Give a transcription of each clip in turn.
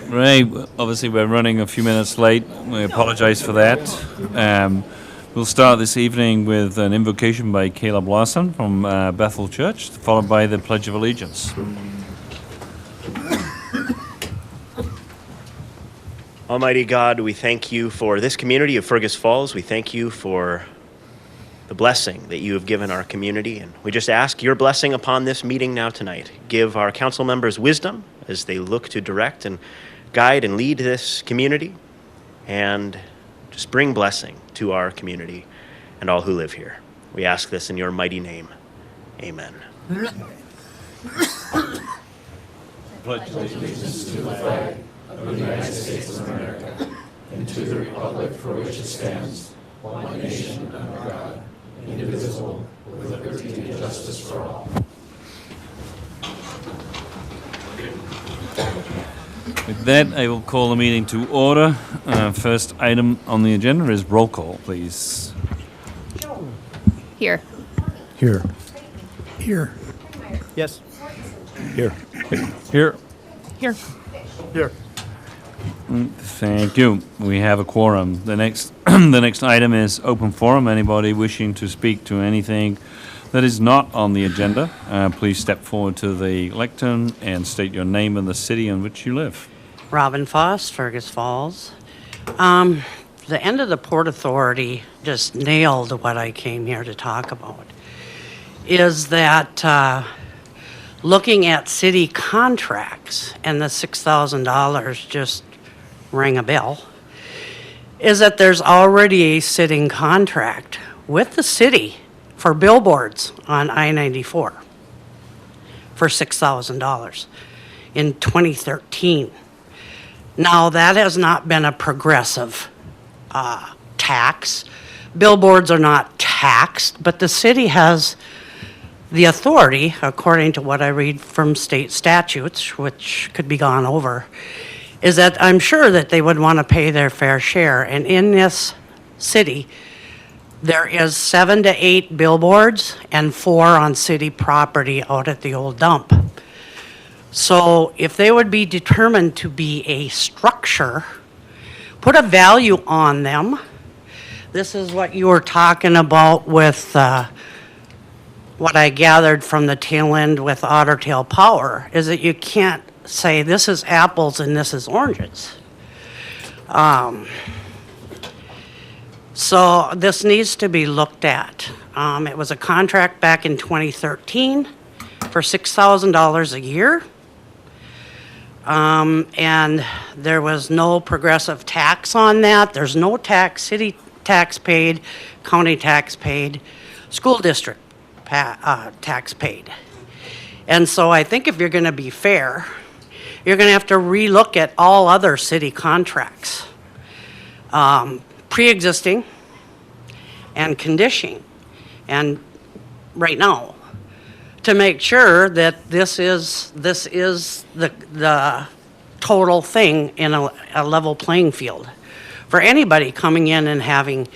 Ray, obviously we're running a few minutes late. We apologize for that. We'll start this evening with an invocation by Caleb Lawson from Bethel Church, followed by the Pledge of Allegiance. Almighty God, we thank you for this community of Fergus Falls. We thank you for the blessing that you have given our community. And we just ask your blessing upon this meeting now tonight. Give our council members wisdom as they look to direct and guide and lead this community. And just bring blessing to our community and all who live here. We ask this in your mighty name. Amen. Pledge allegiance to the flag of the United States of America and to the republic for which it stands, one nation under God, indivisible, with liberty and justice for all. With that, I will call the meeting to order. First item on the agenda is roll call, please. Here. Here. Here. Yes. Here. Here. Here. Here. Thank you. We have a quorum. The next the next item is open forum. Anybody wishing to speak to anything that is not on the agenda, please step forward to the lectern and state your name and the city in which you live. Robin Foss, Fergus Falls. The end of the Port Authority just nailed what I came here to talk about. Is that looking at city contracts, and the $6,000 just rang a bell, is that there's already a sitting contract with the city for billboards on I-94 for $6,000 in 2013. Now, that has not been a progressive tax. Billboards are not taxed, but the city has the authority, according to what I read from state statutes, which could be gone over, is that I'm sure that they would want to pay their fair share. And in this city, there is 7 to 8 billboards and 4 on city property out at the old dump. So if they would be determined to be a structure, put a value on them. This is what you were talking about with what I gathered from the tail end with Otter Tail Power, is that you can't say this is apples and this is oranges. So this needs to be looked at. It was a contract back in 2013 for $6,000 a year. And there was no progressive tax on that. There's no tax, city tax paid, county tax paid, school district tax paid. And so I think if you're going to be fair, you're going to have to relook at all other city contracts, pre-existing and conditioning, and right now, to make sure that this is the total thing in a level playing field for anybody coming in and having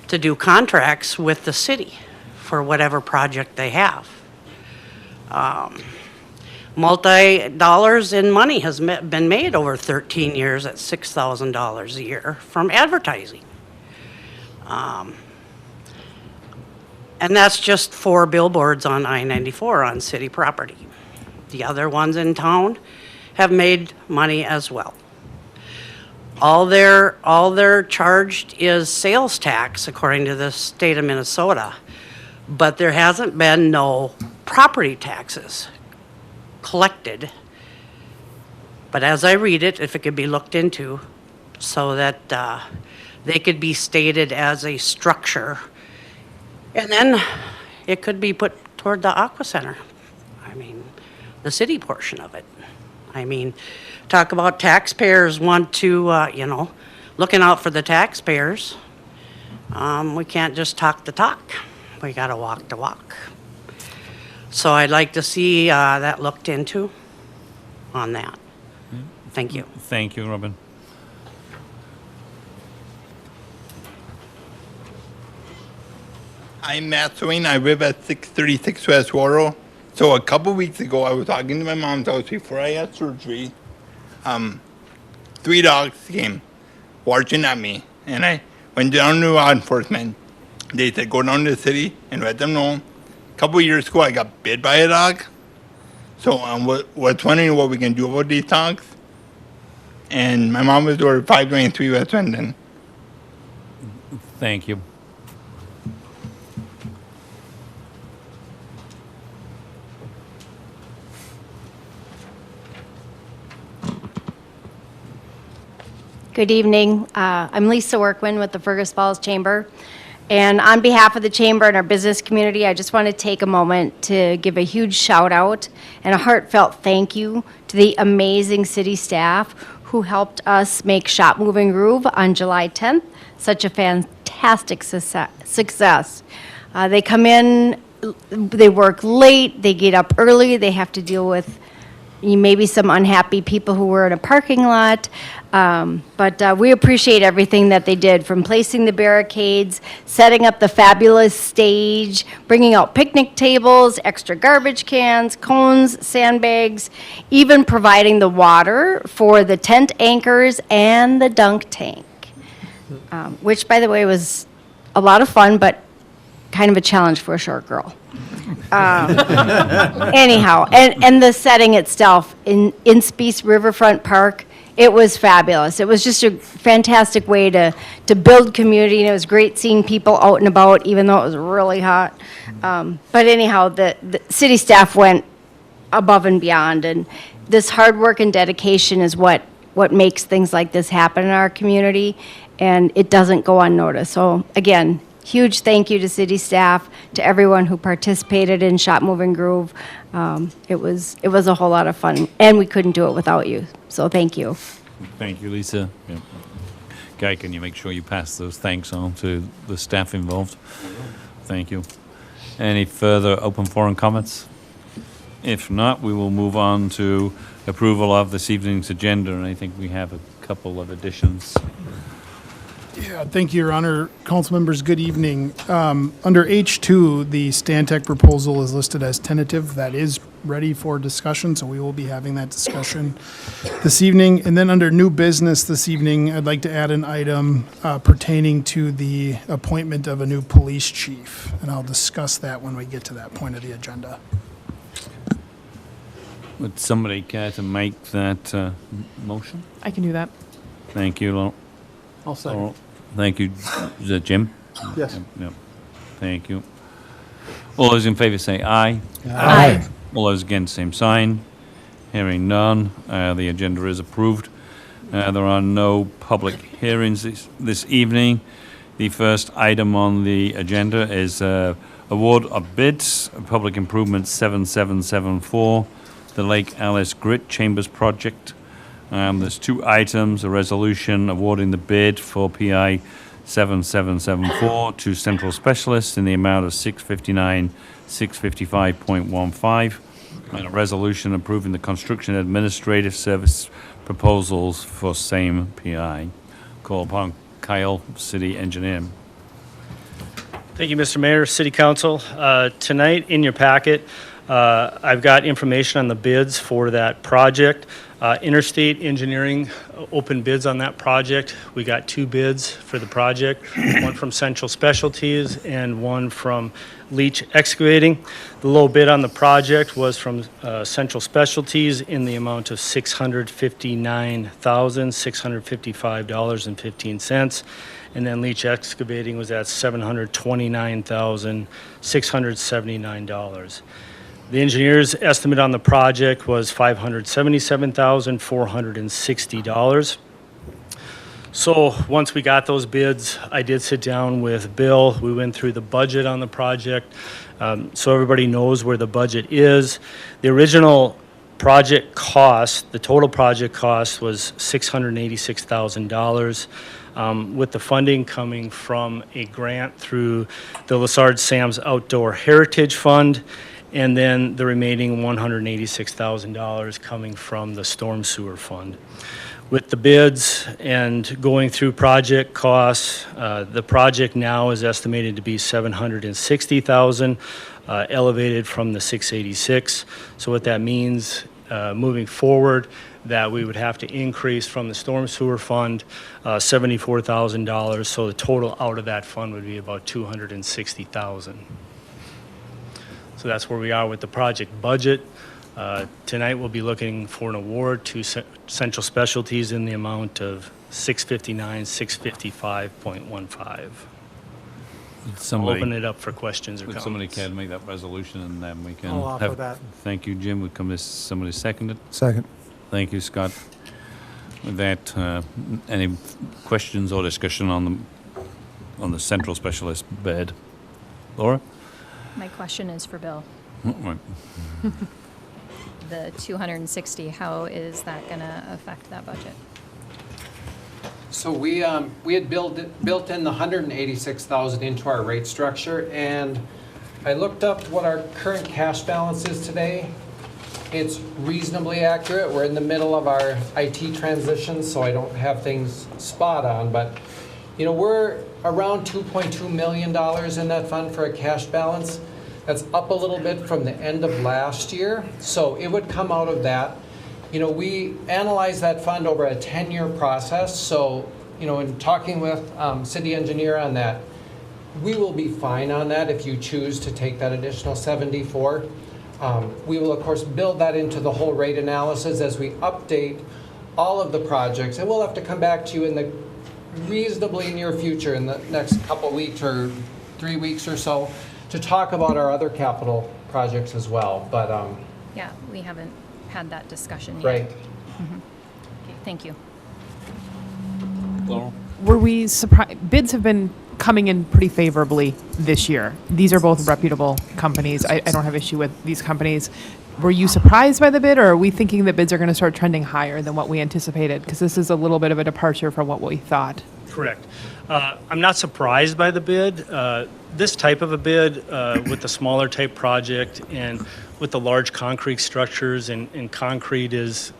to do contracts with the city for whatever project they have. Multi-dollars in money has been made over 13 years at $6,000 a year from advertising. And that's just 4 billboards on I-94 on city property. The other ones in town have made money as well. All they're charged is sales tax, according to the state of Minnesota, but there hasn't been no property taxes collected. But as I read it, if it could be looked into so that they could be stated as a structure, and then it could be put toward the Aqua Center. I mean, the city portion of it. I mean, talk about taxpayers want to, looking out for the taxpayers. We can't just talk the talk. We got to walk the walk. So I'd like to see that looked into on that. Thank you. Thank you, Robin. I'm Matt Swain. I live at 636 West Waro. So a couple weeks ago, I was talking to my mom's house before I had surgery. 3 dogs came barging at me, and I went down to law enforcement. They said go down to the city and let them know. A couple of years ago, I got bit by a dog. So I was wondering what we can do about these dogs. And my mom was ordered 523 West Swindon. Thank you. Good evening. I'm Lisa Workman with the Fergus Falls Chamber. And on behalf of the Chamber and our business community, I just want to take a moment to give a huge shout out and a heartfelt thank you to the amazing city staff who helped us make Shop Moving Groove on July 10th such a fantastic success. They come in, they work late, they get up early, they have to deal with maybe some unhappy people who were in a parking lot. But we appreciate everything that they did, from placing the barricades, setting up the fabulous stage, bringing out picnic tables, extra garbage cans, cones, sandbags, even providing the water for the tent anchors and the dunk tank, which, by the way, was a lot of fun, but kind of a challenge for a short girl. Anyhow, and the setting itself in Speece Riverfront Park, it was fabulous. It was just a fantastic way to build community, and it was great seeing people out and about, even though it was really hot. But anyhow, the city staff went above and beyond, and this hard work and dedication is what makes things like this happen in our community, and it doesn't go unnoticed. So again, huge thank you to city staff, to everyone who participated in Shop Moving Groove. It was a whole lot of fun, and we couldn't do it without you. So thank you. Thank you, Lisa. Yeah. Guy, can you make sure you pass those thanks on to the staff involved? Thank you. Any further open forum comments? If not, we will move on to approval of this evening's agenda, and I think we have a couple of additions. Yeah, thank you, Your Honor. Council members, good evening. Under H2, the Stantec proposal is listed as tentative. That is ready for discussion, so we will be having that discussion this evening. And then under new business this evening, I'd like to add an item pertaining to the appointment of a new police chief, and I'll discuss that when we get to that point of the agenda. Would somebody care to make that motion? I can do that. Thank you, Laurel. I'll second. Laurel. Thank you. Is that Jim? Yes. Yep. Thank you. All those in favor say aye. Aye. All those against, same sign. Hearing none, the agenda is approved. There are no public hearings this evening. The first item on the agenda is award of bids, Public Improvement 7774, the Lake Alice Grit Chambers Project. There's two items: a resolution awarding the bid for PI 7774 to Central Specialists in the amount of $655.15, and a resolution approving the construction administrative service proposals for same PI. Call upon Kyle, City Engineer. Thank you, Mr. Mayor, City Council. Tonight in your packet, I've got information on the bids for that project. Interstate Engineering opened bids on that project. We got two bids for the project, one from Central Specialties and one from Leach Excavating. The low bid on the project was from Central Specialties in the amount of $659,655.15. And then Leach Excavating was at $729,679. The engineer's estimate on the project was $577,460. So once we got those bids, I did sit down with Bill. We went through the budget on the project, so everybody knows where the budget is. The original project cost, the total project cost was $686,000. With the funding coming from a grant through the Lessard Sam's Outdoor Heritage Fund, and then the remaining $186,000 coming from the Storm Sewer Fund. With the bids and going through project costs, the project now is estimated to be $760,000, elevated from the $686. So what that means moving forward, that we would have to increase from the storm sewer fund $74,000. So the total out of that fund would be about $260,000. So that's where we are with the project budget. Tonight we'll be looking for an award to Central Specialties in the amount of $655.15. I'll Somebody, open it up for questions or would comments. somebody care to make that resolution, and then we can I'll offer have... that. Thank you, Jim. Would somebody second it? Second. Thank you, Scott. With that, any questions or discussion on the central specialist bed? Laura? My question is for Bill. Oh, right. The 260, how is that going to affect that budget? So we had built in the 186,000 into our rate structure, and I looked up what our current cash balance is today. It's reasonably accurate. We're in the middle of our IT transition, so I don't have things spot on, but you know, we're around $2.2 million in that fund for a cash balance. That's up a little bit from the end of last year, so it would come out of that. You know, we analyze that fund over a 10-year process, so, you know, in talking with city engineer on that, we will be fine on that if you choose to take that additional 74. We will, of course, build that into the whole rate analysis as we update all of the projects, and we'll have to come back to you in the reasonably near future, in the next couple weeks or 3 weeks or so, to talk about our other capital projects as well, but, Yeah, we haven't had that discussion yet. right. Okay, thank you. Laurel? Were we surprised? Bids have been coming in pretty favorably this year. These are both reputable companies. I don't have issue with these companies. Were you surprised by the bid, or are we thinking that bids are going to start trending higher than what we anticipated? Because this is a little bit of a departure from what we thought. Correct. I'm not surprised by the bid. This type of a bid with the smaller type project and with the large concrete structures and concrete is,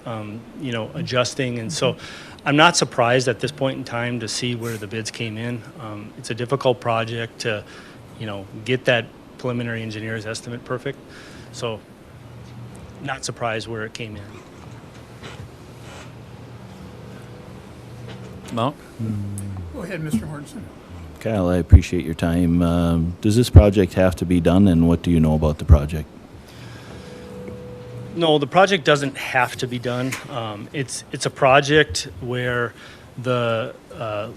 you know, adjusting. And so I'm not surprised at this point in time to see where the bids came in. It's a difficult project to, you know, get that preliminary engineer's estimate perfect. So not surprised where it came in. No? Go ahead, Mr. Hortenson. Kyle, I appreciate your time. Does this project have to be done, and what do you know about the project? No, the project doesn't have to be done. It's a project where the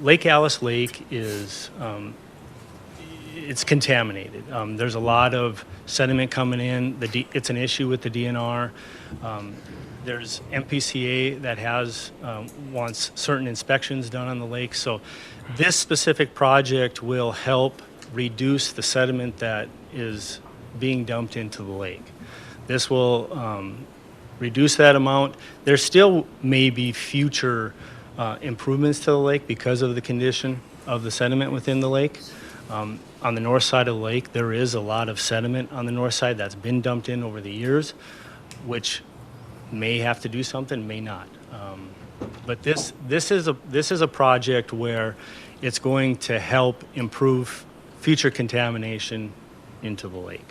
Lake Alice Lake is it's contaminated. There's a lot of sediment coming in. It's an issue with the DNR. There's MPCA that has wants certain inspections done on the lake. So this specific project will help reduce the sediment that is being dumped into the lake. This will reduce that amount. There still may be future improvements to the lake because of the condition of the sediment within the lake. On the north side of the lake, there is a lot of sediment on the north side that's been dumped in over the years, which may have to do something, may not. But this is a project where it's going to help improve future contamination into the lake.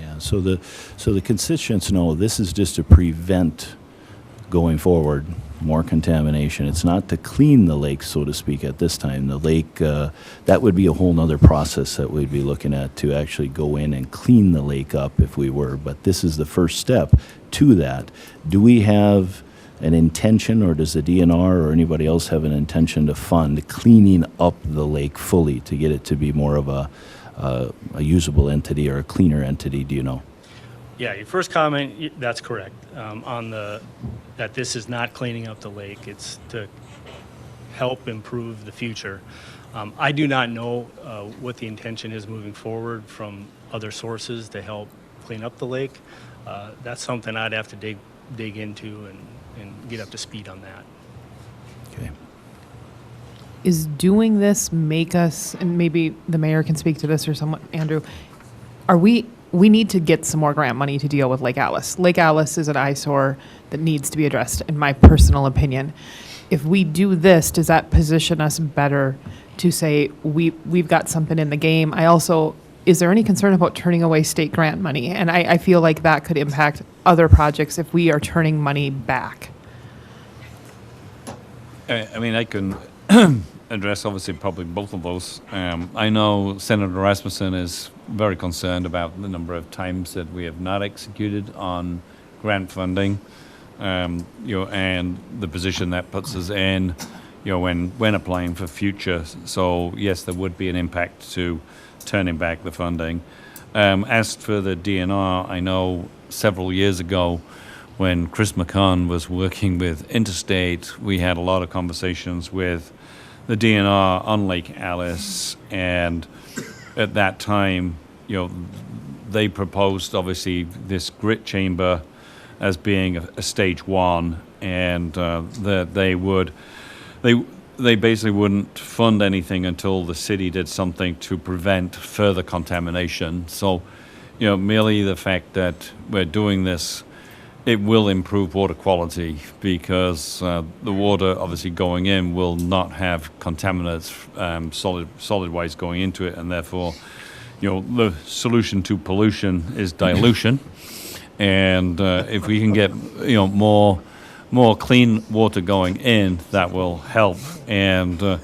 Yeah, so the constituents know this is just to prevent going forward more contamination. It's not to clean the lake, so to speak, at this time. The lake, that would be a whole nother process that we'd be looking at to actually go in and clean the lake up if we were. But this is the first step to that. Do we have an intention, or does the DNR or anybody else have an intention to fund cleaning up the lake fully to get it to be more of a usable entity or a cleaner entity? Do you know? Yeah, your first comment, that's correct. That this is not cleaning up the lake. It's to help improve the future. I do not know what the intention is moving forward from other sources to help clean up the lake. That's something I'd have to dig into and get up to speed on that. Okay. Is doing this make us, and maybe the mayor can speak to this or someone, Andrew, we need to get some more grant money to deal with Lake Alice. Lake Alice is an eyesore that needs to be addressed, in my personal opinion. If we do this, does that position us better to say we've got something in the game? I also is there any concern about turning away state grant money? And I feel like that could impact other projects if we are turning money back. I mean, I can address obviously probably both of those. I know Senator Rasmussen is very concerned about the number of times that we have not executed on grant funding, and the position that puts us in, when applying for future. So yes, there would be an impact to turning back the funding. As for the DNR, I know several years ago, when Chris McCann was working with Interstate, we had a lot of conversations with the DNR on Lake Alice, and at that time, they proposed obviously this grit chamber as being a stage one, and that they basically wouldn't fund anything until the city did something to prevent further contamination. So, merely the fact that we're doing this, it will improve water quality, because the water obviously going in will not have contaminants solid-wise going into it, and therefore, the solution to pollution is dilution. And if we can get more clean water going in, that will help. And there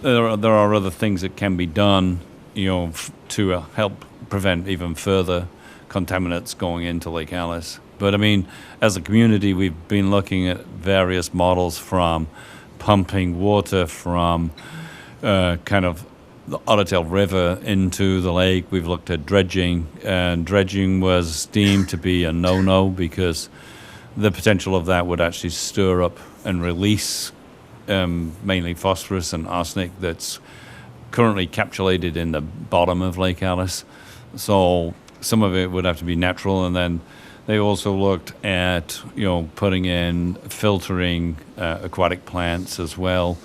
are other things that can be done, to help prevent even further contaminants going into Lake Alice. But I mean, as a community, we've been looking at various models, from pumping water from kind of the Ottail River into the lake. We've looked at dredging, and dredging was deemed to be a no-no because the potential of that would actually stir up and release mainly phosphorus and arsenic that's currently capsulated in the bottom of Lake Alice. So some of it would have to be natural, and then they also looked at putting in filtering aquatic plants as well,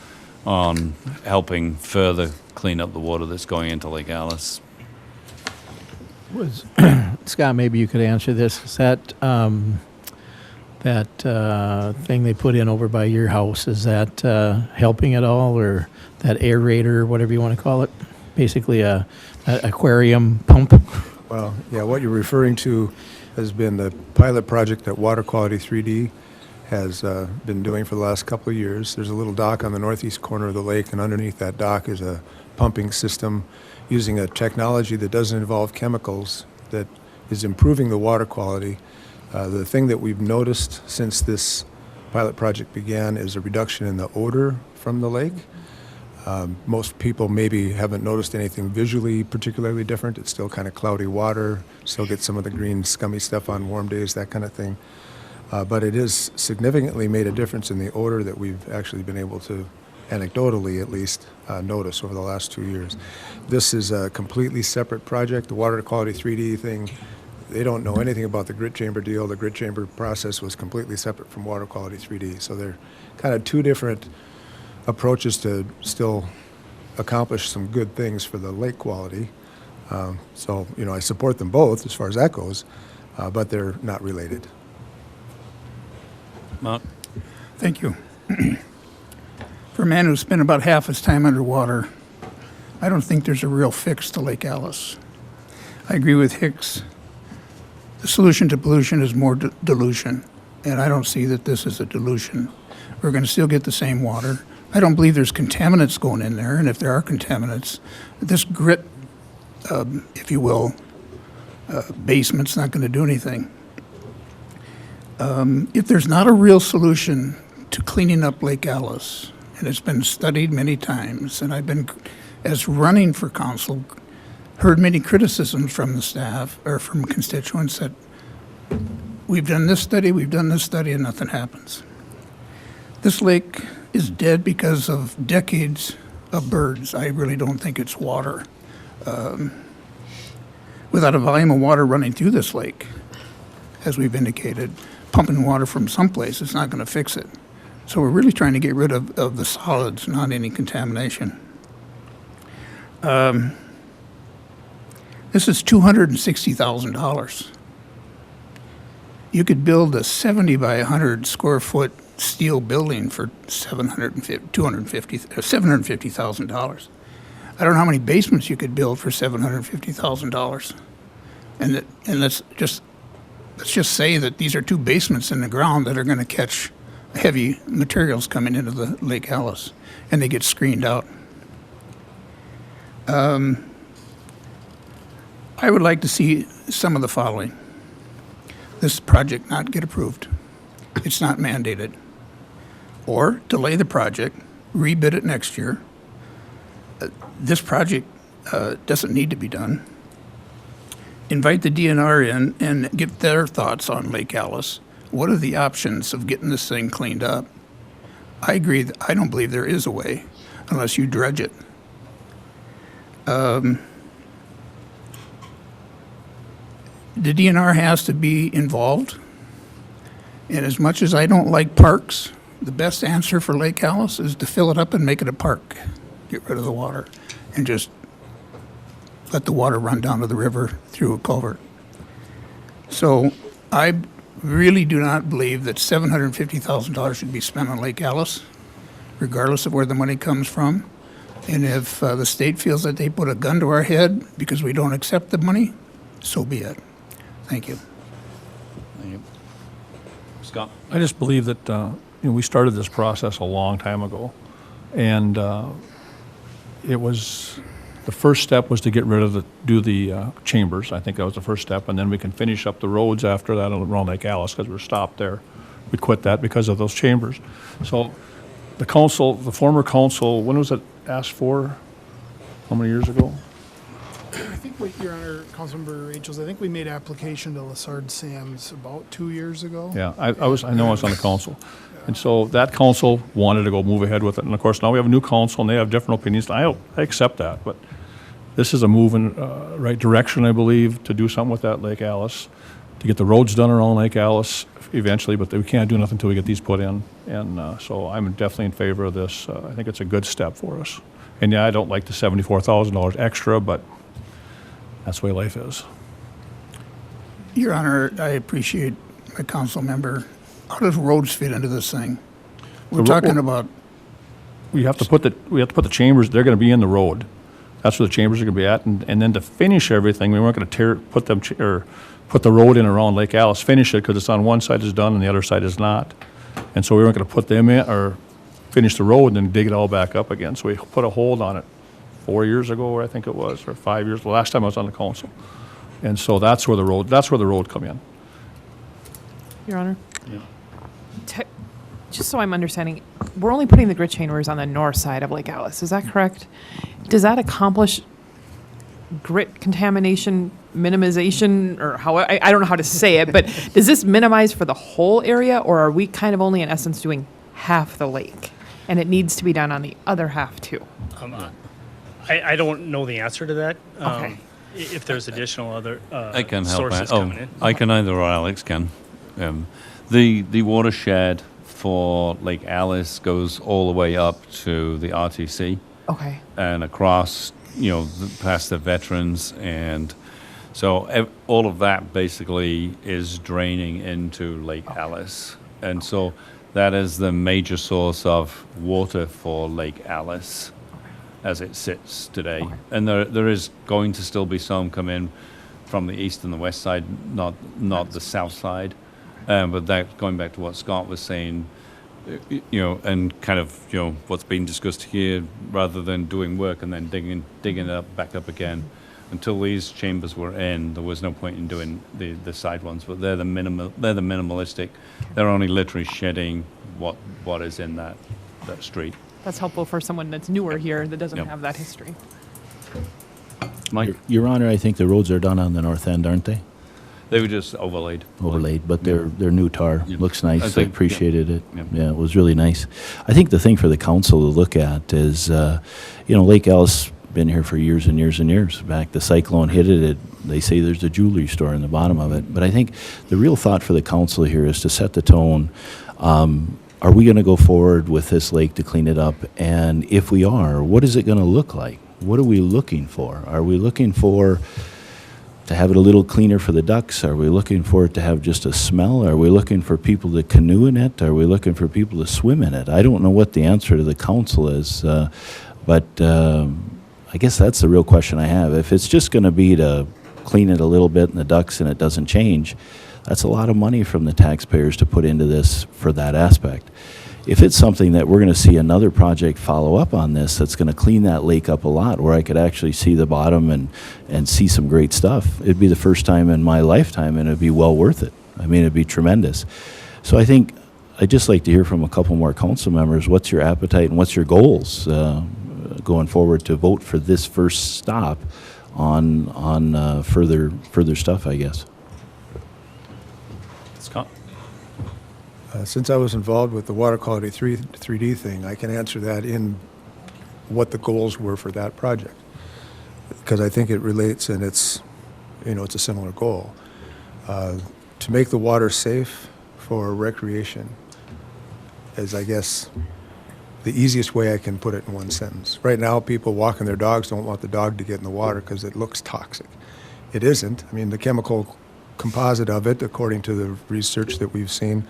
on helping further clean up the water that's going into Lake Alice. Scott, maybe you could answer this. Is that thing they put in over by your house, is that helping at all, or that aerator, whatever you want to call it? Basically a aquarium pump? Well, yeah, what you're referring to has been the pilot project that Water Quality 3D has been doing for the last couple of years. There's a little dock on the northeast corner of the lake, and underneath that dock is a pumping system using a technology that doesn't involve chemicals, that is improving the water quality. The thing that we've noticed since this pilot project began is a reduction in the odor from the lake. Most people maybe haven't noticed anything visually particularly different. It's still kind of cloudy water, still get some of the green scummy stuff on warm days, that kind of thing. But it has significantly made a difference in the odor that we've actually been able to, anecdotally at least, notice over the last 2 years. This is a completely separate project. The Water Quality 3D thing, they don't know anything about the grit chamber deal. The grit chamber process was completely separate from Water Quality 3D. So they're kind of two different approaches to still accomplish some good things for the lake quality. So, I support them both as far as that goes, but they're not related. Mark? Thank you. For a man who's spent about half his time underwater, I don't think there's a real fix to Lake Alice. I agree with Hicks. The solution to pollution is more dilution, and I don't see that this is a dilution. We're going to still get the same water. I don't believe there's contaminants going in there, and if there are contaminants, this grit, if you will, basement's not going to do anything. If there's not a real solution to cleaning up Lake Alice, and it's been studied many times, and I've been, as running for council, heard many criticisms from the staff or from constituents that we've done this study, and nothing happens. This lake is dead because of decades of birds. I really don't think it's water. Without a volume of water running through this lake, as we've indicated, pumping water from someplace is not going to fix it. So we're really trying to get rid of the solids, not any contamination. This is $260,000. You could build a 70 by 100 square foot steel building for $750,000. I don't know how many basements you could build for $750,000. And let's just say that these are 2 basements in the ground that are going to catch heavy materials coming into the Lake Alice, and they get screened out. I would like to see some of the following. This project not get approved. It's not mandated. Or delay the project, rebid it next year. This project doesn't need to be done. Invite the DNR in and get their thoughts on Lake Alice. What are the options of getting this thing cleaned up? I agree that I don't believe there is a way unless you dredge it. The DNR has to be involved. And as much as I don't like parks, the best answer for Lake Alice is to fill it up and make it a park. Get rid of the water and just let the water run down to the river through a culvert. So I really do not believe that $750,000 should be spent on Lake Alice, regardless of where the money comes from. And if the state feels that they put a gun to our head because we don't accept the money, so be it. Thank you. Thank you. Scott? I just believe that we started this process a long time ago, and it was the first step was to get rid of the chambers. I think that was the first step, and then we can finish up the roads after that around Lake Alice because we're stopped there. We quit that because of those chambers. So the council, the former council, when was it asked for? How many years ago? I think, Your Honor, Councilmember Rachels, I think we made application to Lessard Sam's about 2 years ago. Yeah, I know I was on the council. And so that council wanted to go move ahead with it. And of course, now we have a new council and they have different opinions. I accept that, but this is a move in right direction, I believe, to do something with that Lake Alice, to get the roads done around Lake Alice eventually, but we can't do nothing until we get these put in. And so I'm definitely in favor of this. I think it's a good step for us. And yeah, I don't like the $74,000 extra, but that's the way life is. Your Honor, I appreciate my council member. How does roads fit into this thing? We're talking about. We have to put the chambers. They're going to be in the road. That's where the chambers are going to be at, and then to finish everything, we weren't going to put the road in around Lake Alice. Finish it because it's on one side is done and the other side is not, and so we weren't going to put them in or finish the road and then dig it all back up again. So we put a hold on it 4 years ago, I think it was, or 5 years. The last time I was on the council, and so that's where the road come in. Your Honor? Yeah. Just so I'm understanding, we're only putting the grit chambers on the north side of Lake Alice. Is that correct? Does that accomplish grit contamination minimization, or how, I don't know how to say it, but does this minimize for the whole area, or are we kind of only in essence doing half the lake and it needs to be done on the other half too? I don't know the answer to that. Okay. If there's additional other I can help sources out. coming in. I can either, or Alex can. The watershed for Lake Alice goes all the way up to the RTC. Okay. And across, past the veterans, and so all of that basically is draining into Lake Alice, and so that is the major source of water for Lake Alice as it sits today. Okay. And there is going to still be some come in from the east and the west side, not the south side. But that, going back to what Scott was saying, and kind of, what's being discussed here, rather than doing work and then digging it up, back up again. Until these chambers were in, there was no point in doing the side ones. But they're the minimalistic. They're only literally shedding what is in that street. That's helpful for someone that's newer here that doesn't Yep. have that history. Mike? Your Honor, I think the roads are done on the north end, aren't they? They were just overlaid. Overlaid, but they're new tar. Yep. Looks nice. I think- appreciated it. Yep. Yeah, it was really nice. I think the thing for the council to look at is, Lake Alice been here for years and years and years. Back the cyclone hit it, they say there's a jewelry store in the bottom of it. But I think the real thought for the council here is to set the tone. Are we going to go forward with this lake to clean it up? And if we are, what is it going to look like? What are we looking for? Are we looking for to have it a little cleaner for the ducks? Are we looking for it to have just a smell? Are we looking for people to canoe in it? Are we looking for people to swim in it? I don't know what the answer to the council is, but I guess that's the real question I have. If it's just going to be to clean it a little bit in the ducts and it doesn't change, that's a lot of money from the taxpayers to put into this for that aspect. If it's something that we're going to see another project follow up on this that's going to clean that lake up a lot, where I could actually see the bottom and see some great stuff, it'd be the first time in my lifetime, and it'd be well worth it. I mean, it'd be tremendous. So I think I'd just like to hear from a couple more council members, what's your appetite and what's your goals going forward to vote for this first stop on further stuff, I guess. Scott? Since I was involved with the water quality 3D thing, I can answer that in what the goals were for that project, because I think it relates, and it's a similar goal. To make the water safe for recreation is, I guess, the easiest way I can put it in one sentence. Right now, people walking their dogs don't want the dog to get in the water because it looks toxic. It isn't. I mean, the chemical composite of it, according to the research that we've seen,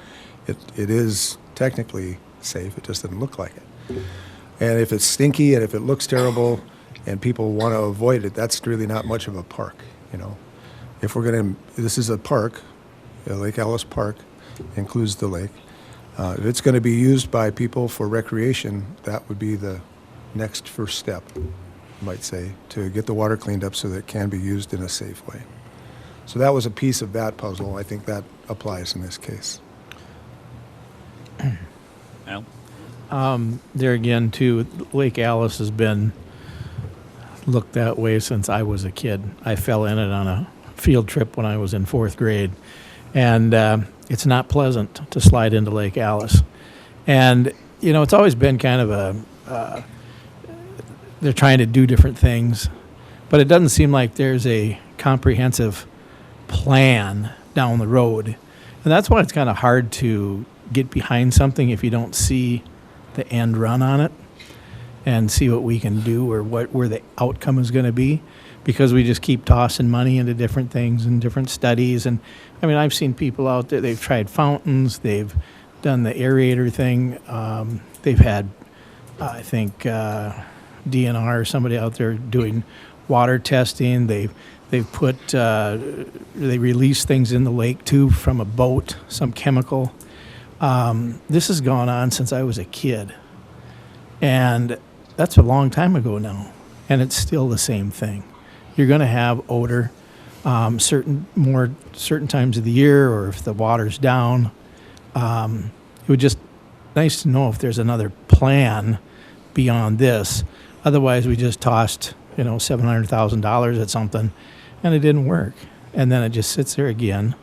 it is technically safe. It just doesn't look like it. And if it's stinky and if it looks terrible and people want to avoid it, that's really not much of a park, If we're going to, this is a park, Lake Alice Park includes the lake. If it's going to be used by people for recreation, that would be the next first step, you might say, to get the water cleaned up so that it can be used in a safe way. So that was a piece of that puzzle. I think that applies in this case. Al? There again, too, Lake Alice has been looked that way since I was a kid. I fell in it on a field trip when I was in 4th grade. And it's not pleasant to slide into Lake Alice. And, it's always been kind of they're trying to do different things, but it doesn't seem like there's a comprehensive plan down the road. And that's why it's kind of hard to get behind something if you don't see the end run on it and see what we can do or where the outcome is going to be, because we just keep tossing money into different things and different studies. And I mean, I've seen people out there, they've tried fountains, they've done the aerator thing, they've had, I think, DNR or somebody out there doing water testing. They release things in the lake too from a boat, some chemical. This has gone on since I was a kid, and that's a long time ago now, and it's still the same thing. You're going to have odor certain times of the year, or if the water's down. It would just nice to know if there's another plan beyond this. Otherwise, we just tossed $700,000 at something, and it didn't work, and then it just sits there again,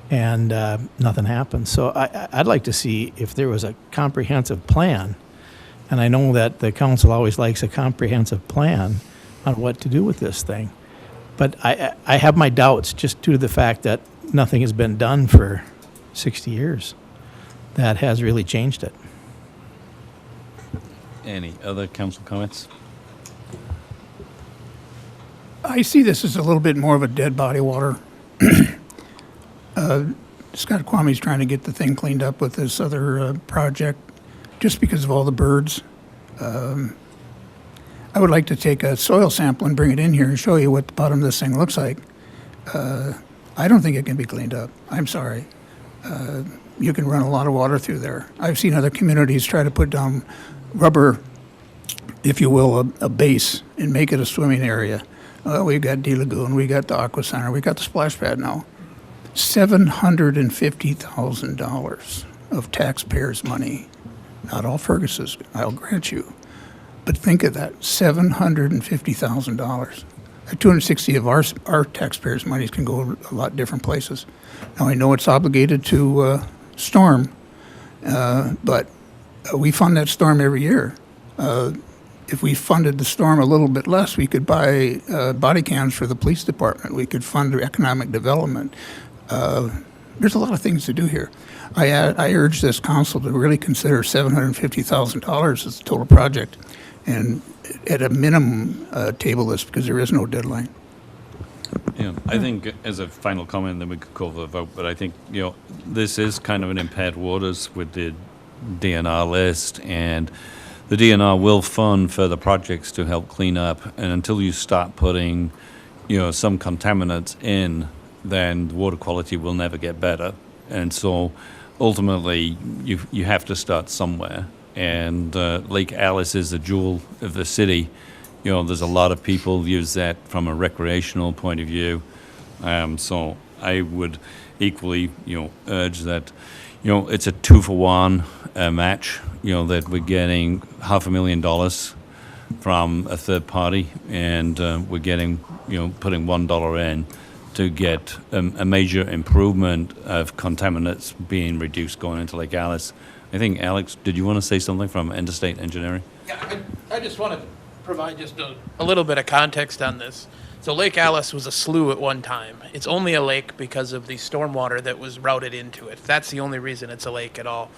and nothing happens. So I'd like to see if there was a comprehensive plan, and I know that the council always likes a comprehensive plan on what to do with this thing. But I have my doubts just due to the fact that nothing has been done for 60 years that has really changed it. Any other council comments? I see this as a little bit more of a dead body water. Scott Kwame's trying to get the thing cleaned up with this other project just because of all the birds. I would like to take a soil sample and bring it in here and show you what the bottom of this thing looks like. I don't think it can be cleaned up. I'm sorry. You can run a lot of water through there. I've seen other communities try to put down rubber, if you will, a base and make it a swimming area. We've got D Lagoon, we got the Aqua Center, we got the splash pad now. $750,000 of taxpayers' money. Not all Fergus's, I'll grant you. But think of that, $750,000. 260 of our taxpayers' monies can go a lot different places. Now, I know it's obligated to storm, but we fund that storm every year. If we funded the storm a little bit less, we could buy body cams for the police department. We could fund economic development. There's a lot of things to do here. I urge this council to really consider $750,000 as the total project, and at a minimum table this, because there is no deadline. Yeah, I think as a final comment, then we could call for the vote, but I think, this is kind of an impaired waters with the DNR list, and the DNR will fund further projects to help clean up, and until you start putting, some contaminants in, then the water quality will never get better. And so ultimately, you have to start somewhere. And Lake Alice is a jewel of the city. There's a lot of people use that from a recreational point of view. So I would equally, urge that, it's a 2-for-1 match, that we're getting $500,000 from a third party, and we're getting, putting $1 in to get a major improvement of contaminants being reduced going into Lake Alice. I think, Alex, did you want to say something from Interstate Engineering? Yeah, I just want to provide just a little bit of context on this. So Lake Alice was a slough at one time. It's only a lake because of the stormwater that was routed into it. That's the only reason it's a lake at all.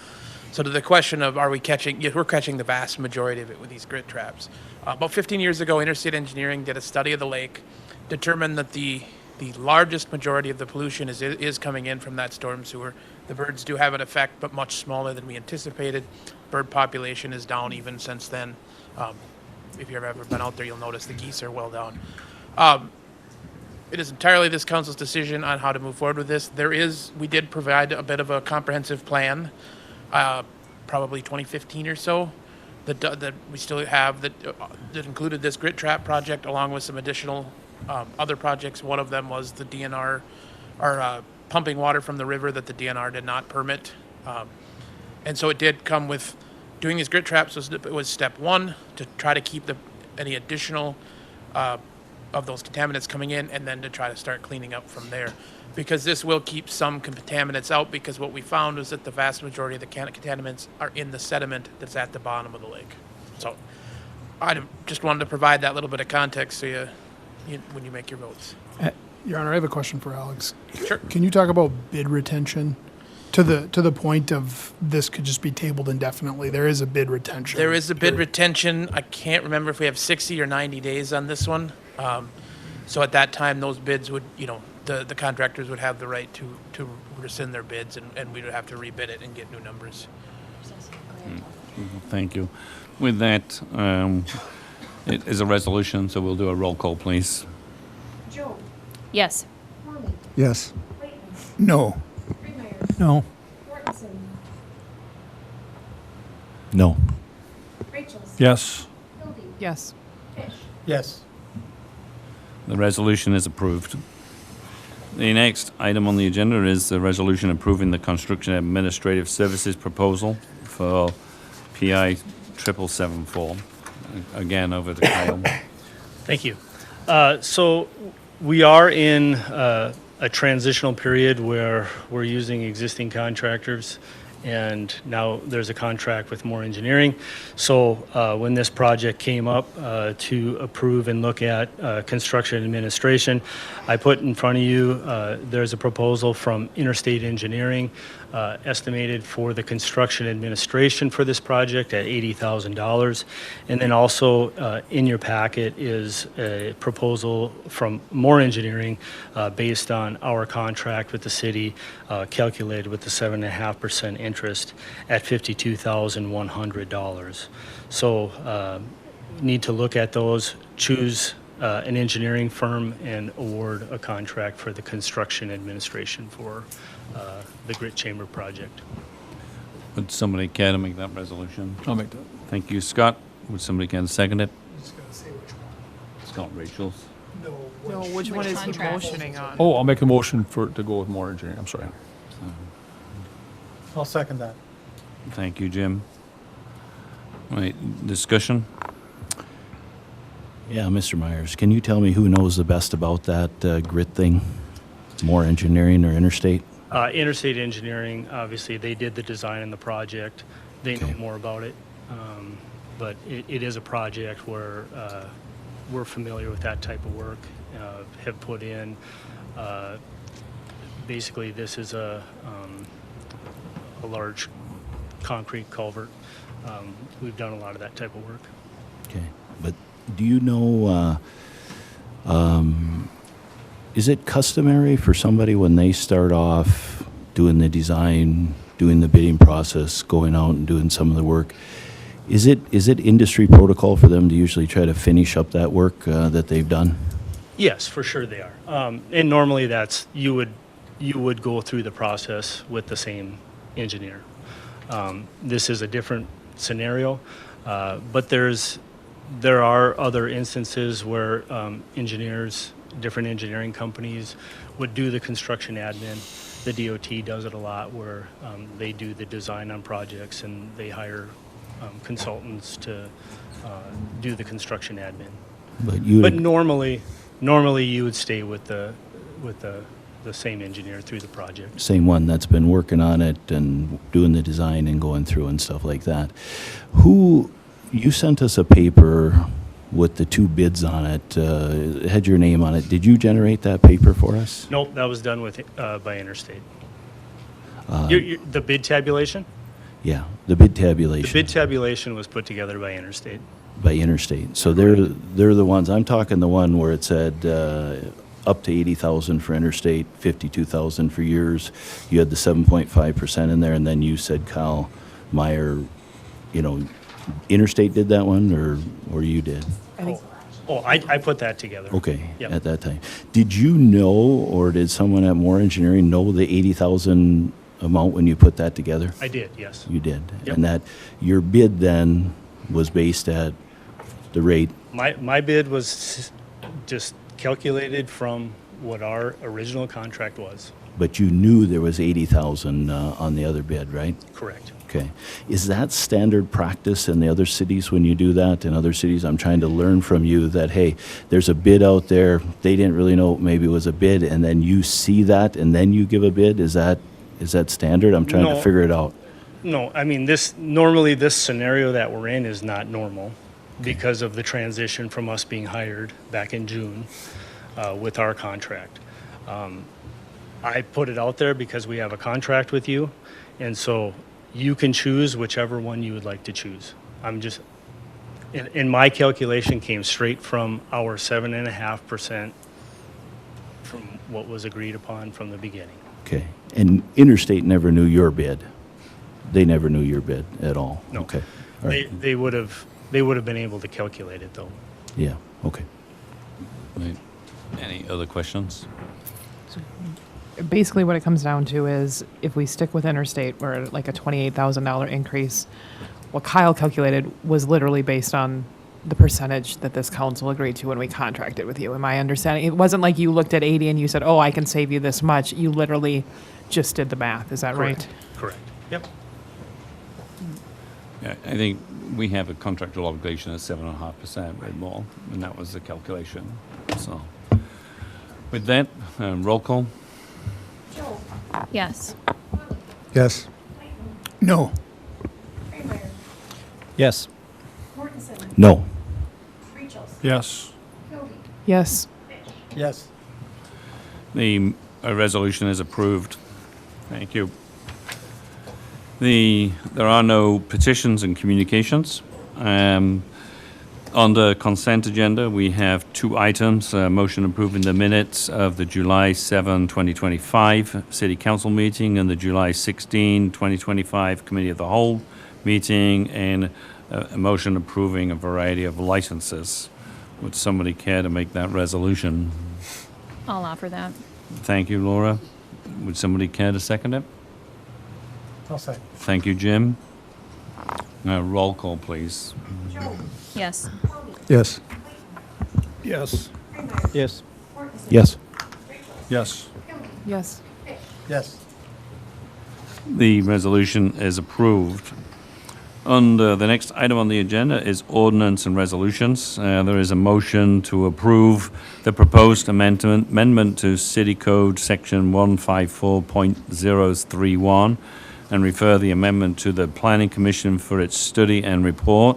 So to the question of are we catching, we're catching the vast majority of it with these grit traps. About 15 years ago, Interstate Engineering did a study of the lake, determined that the largest majority of the pollution is coming in from that storm sewer. The birds do have an effect, but much smaller than we anticipated. Bird population is down even since then. If you've ever been out there, you'll notice the geese are well down. It is entirely this council's decision on how to move forward with this. We did provide a bit of a comprehensive plan, probably 2015 or so, that we still have that included this grit trap project along with some additional other projects. One of them was the DNR, pumping water from the river that the DNR did not permit. And so it did come with doing these grit traps was step one to try to keep any additional of those contaminants coming in, and then to try to start cleaning up from there. Because this will keep some contaminants out, because what we found was that the vast majority of the contaminants are in the sediment that's at the bottom of the lake. So I just wanted to provide that little bit of context so when you make your votes. Your Honor, I have a question for Alex. Sure. Can you talk about bid retention? To the point of this could just be tabled indefinitely. There is a bid retention. There is a bid retention. I can't remember if we have 60 or 90 days on this one. So at that time, those bids would, the contractors would have the right to rescind their bids, and we would have to rebid it and get new numbers. Thank you. With that, it is a resolution, so we'll do a roll call, please. Joe. Yes. Harley. Yes. Clayton. No. Freemeyer. No. Mortensen. No. Rachels. Yes. Hildy. Yes. Fish. Yes. The resolution is approved. The next item on the agenda is the resolution approving the construction administrative services proposal for PI 7774. Again, over to Kyle. Thank you. So we are in a transitional period where we're using existing contractors, and now there's a contract with More Engineering. So when this project came up to approve and look at construction administration, I put in front of you, there's a proposal from Interstate Engineering estimated for the construction administration for this project at $80,000. And then also in your packet is a proposal from More Engineering based on our contract with the city, calculated with the 7.5% interest at $52,100. So need to look at those, choose an engineering firm, and award a contract for the construction administration for the Grit Chamber project. Would somebody care to make that resolution? I'll make that. Thank you, Scott. Would somebody care to second it? Just gotta say which one. Scott Rachel's. No, which one is he contract? motioning on? Oh, I'll make a motion to go with More Engineering. I'm sorry. I'll second that. Thank you, Jim. Right, discussion? Yeah, Mr. Myers, can you tell me who knows the best about that grit thing? More Engineering or Interstate? Interstate Engineering, obviously, they did the design and the project. They know more about it. But it is a project where we're familiar with that type of work, have put in. Basically, this is a large concrete culvert. We've done a lot of that type of work. Okay, but do you know, is it customary for somebody when they start off doing the design, doing the bidding process, going out and doing some of the work, Is it industry protocol for them to usually try to finish up that work that they've done? Yes, for sure they are. And normally that's, you would go through the process with the same engineer. This is a different scenario, but there are other instances where engineers, different engineering companies would do the construction admin. The DOT does it a lot where they do the design on projects and they hire consultants to do the construction admin. But normally you would stay with the same engineer through the project. Same one that's been working on it and doing the design and going through and stuff like that. You sent us a paper with the 2 bids on it. It had your name on it. Did you generate that paper for us? Nope, that was done with by Interstate. The bid tabulation? Yeah, the bid tabulation. The bid tabulation was put together by Interstate. By Interstate. So they're the ones. I'm talking the one where it said up to 80,000 for Interstate, 52,000 for yours. You had the 7.5% in there, and then you said Kyle Meyer, Interstate did that one, or you did? I put that together. Okay, Yep. at that time. Did you know, or did someone at Moore Engineering know the 80,000 amount when you put that together? I did, yes. You did. Yep. And that your bid then was based at the rate? My bid was just calculated from what our original contract was. But you knew there was 80,000 on the other bid, right? Correct. Okay. Is that standard practice in the other cities when you do that? In other cities, I'm trying to learn from you that, hey, there's a bid out there. They didn't really know maybe it was a bid, and then you see that, and then you give a bid? Is that standard? I'm trying to figure it out. No, I mean, normally this scenario that we're in is not normal because of the transition from us being hired back in June with our contract. I put it out there because we have a contract with you, and so you can choose whichever one you would like to choose. And my calculation came straight from our 7.5% from what was agreed upon from the beginning. Okay. And Interstate never knew your bid? They never knew your bid at all? No. Okay. All right. They would have been able to calculate it, though. Yeah, okay. Right. Any other questions? Basically, what it comes down to is if we stick with Interstate, we're at like a $28,000 increase. What Kyle calculated was literally based on the percentage that this council agreed to when we contracted with you. Am I understanding? It wasn't like you looked at 80 and you said, oh, I can save you this much. You literally just did the math. Is that right? Correct. Yep. Yeah, I think we have a contractual obligation of 7.5% with Moore, and that was the calculation. So, with that, roll call. Joe. Yes. Yes. No. Kramer. Yes. Mortensen. No. Rachel. Yes. Kilby. Yes. Yes. The resolution is approved. Thank you. There are no petitions and communications. On the consent agenda, we have 2 items. A motion approving the minutes of the July 7, 2025 City Council meeting and the July 16, 2025 Committee of the Whole meeting, and a motion approving a variety of licenses. Would somebody care to make that resolution? I'll offer that. Thank you, Laura. Would somebody care to second it? I'll say. Thank you, Jim. Roll call, please. Joe. Yes. Kilby. Yes. Yes. Kramer. Yes. Mortensen. Yes. Rachel. Yes. Kilby. Yes. Fish. Yes. The resolution is approved. The next item on the agenda is ordinance and resolutions. There is a motion to approve the proposed amendment to City Code Section 154.031 and refer the amendment to the Planning Commission for its study and report.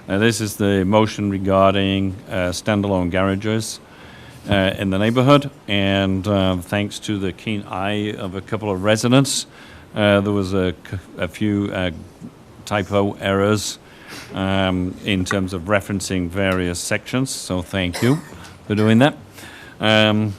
This is the motion regarding standalone garages in the neighborhood, and thanks to the keen eye of a couple of residents, there was a few typo errors in terms of referencing various sections, so thank you for doing that. And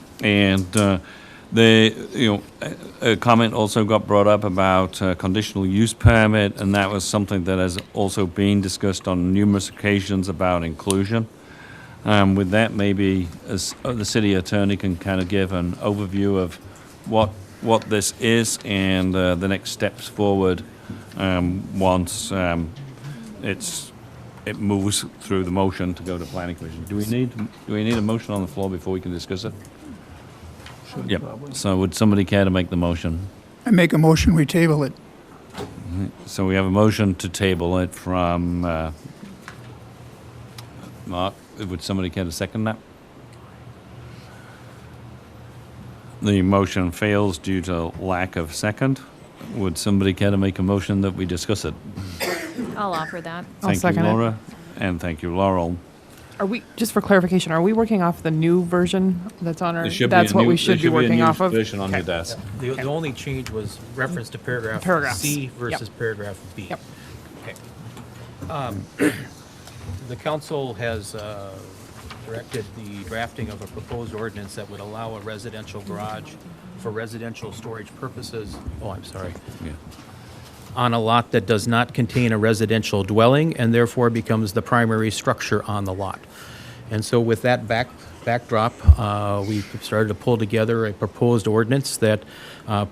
A comment also got brought up about conditional use permit, and that was something that has also been discussed on numerous occasions about inclusion. With that, maybe as the city attorney can kind of give an overview of what this is and the next steps forward once it moves through the motion to go to planning commission. Do we need a motion on the floor before we can discuss it? Yep. So would somebody care to make the motion? I make a motion, we table it. So we have a motion to table it from Mark. Would somebody care to second that? The motion fails due to lack of second. Would somebody care to make a motion that we discuss it? I'll offer that. I'll Thank you, second it. Laura, and thank you, Laurel. Are we, just for clarification, are we working off the new version that's on our, There should be that's a what new- we should be there working a new off of? version on your Okay. desk. The only change was reference to paragraph Paragraphs. C versus paragraph B. Yep. Okay. The council has directed the drafting of a proposed ordinance that would allow a residential garage for residential storage purposes. Oh, I'm sorry. Yeah. On a lot that does not contain a residential dwelling and therefore becomes the primary structure on the lot. And so with that backdrop, we started to pull together a proposed ordinance that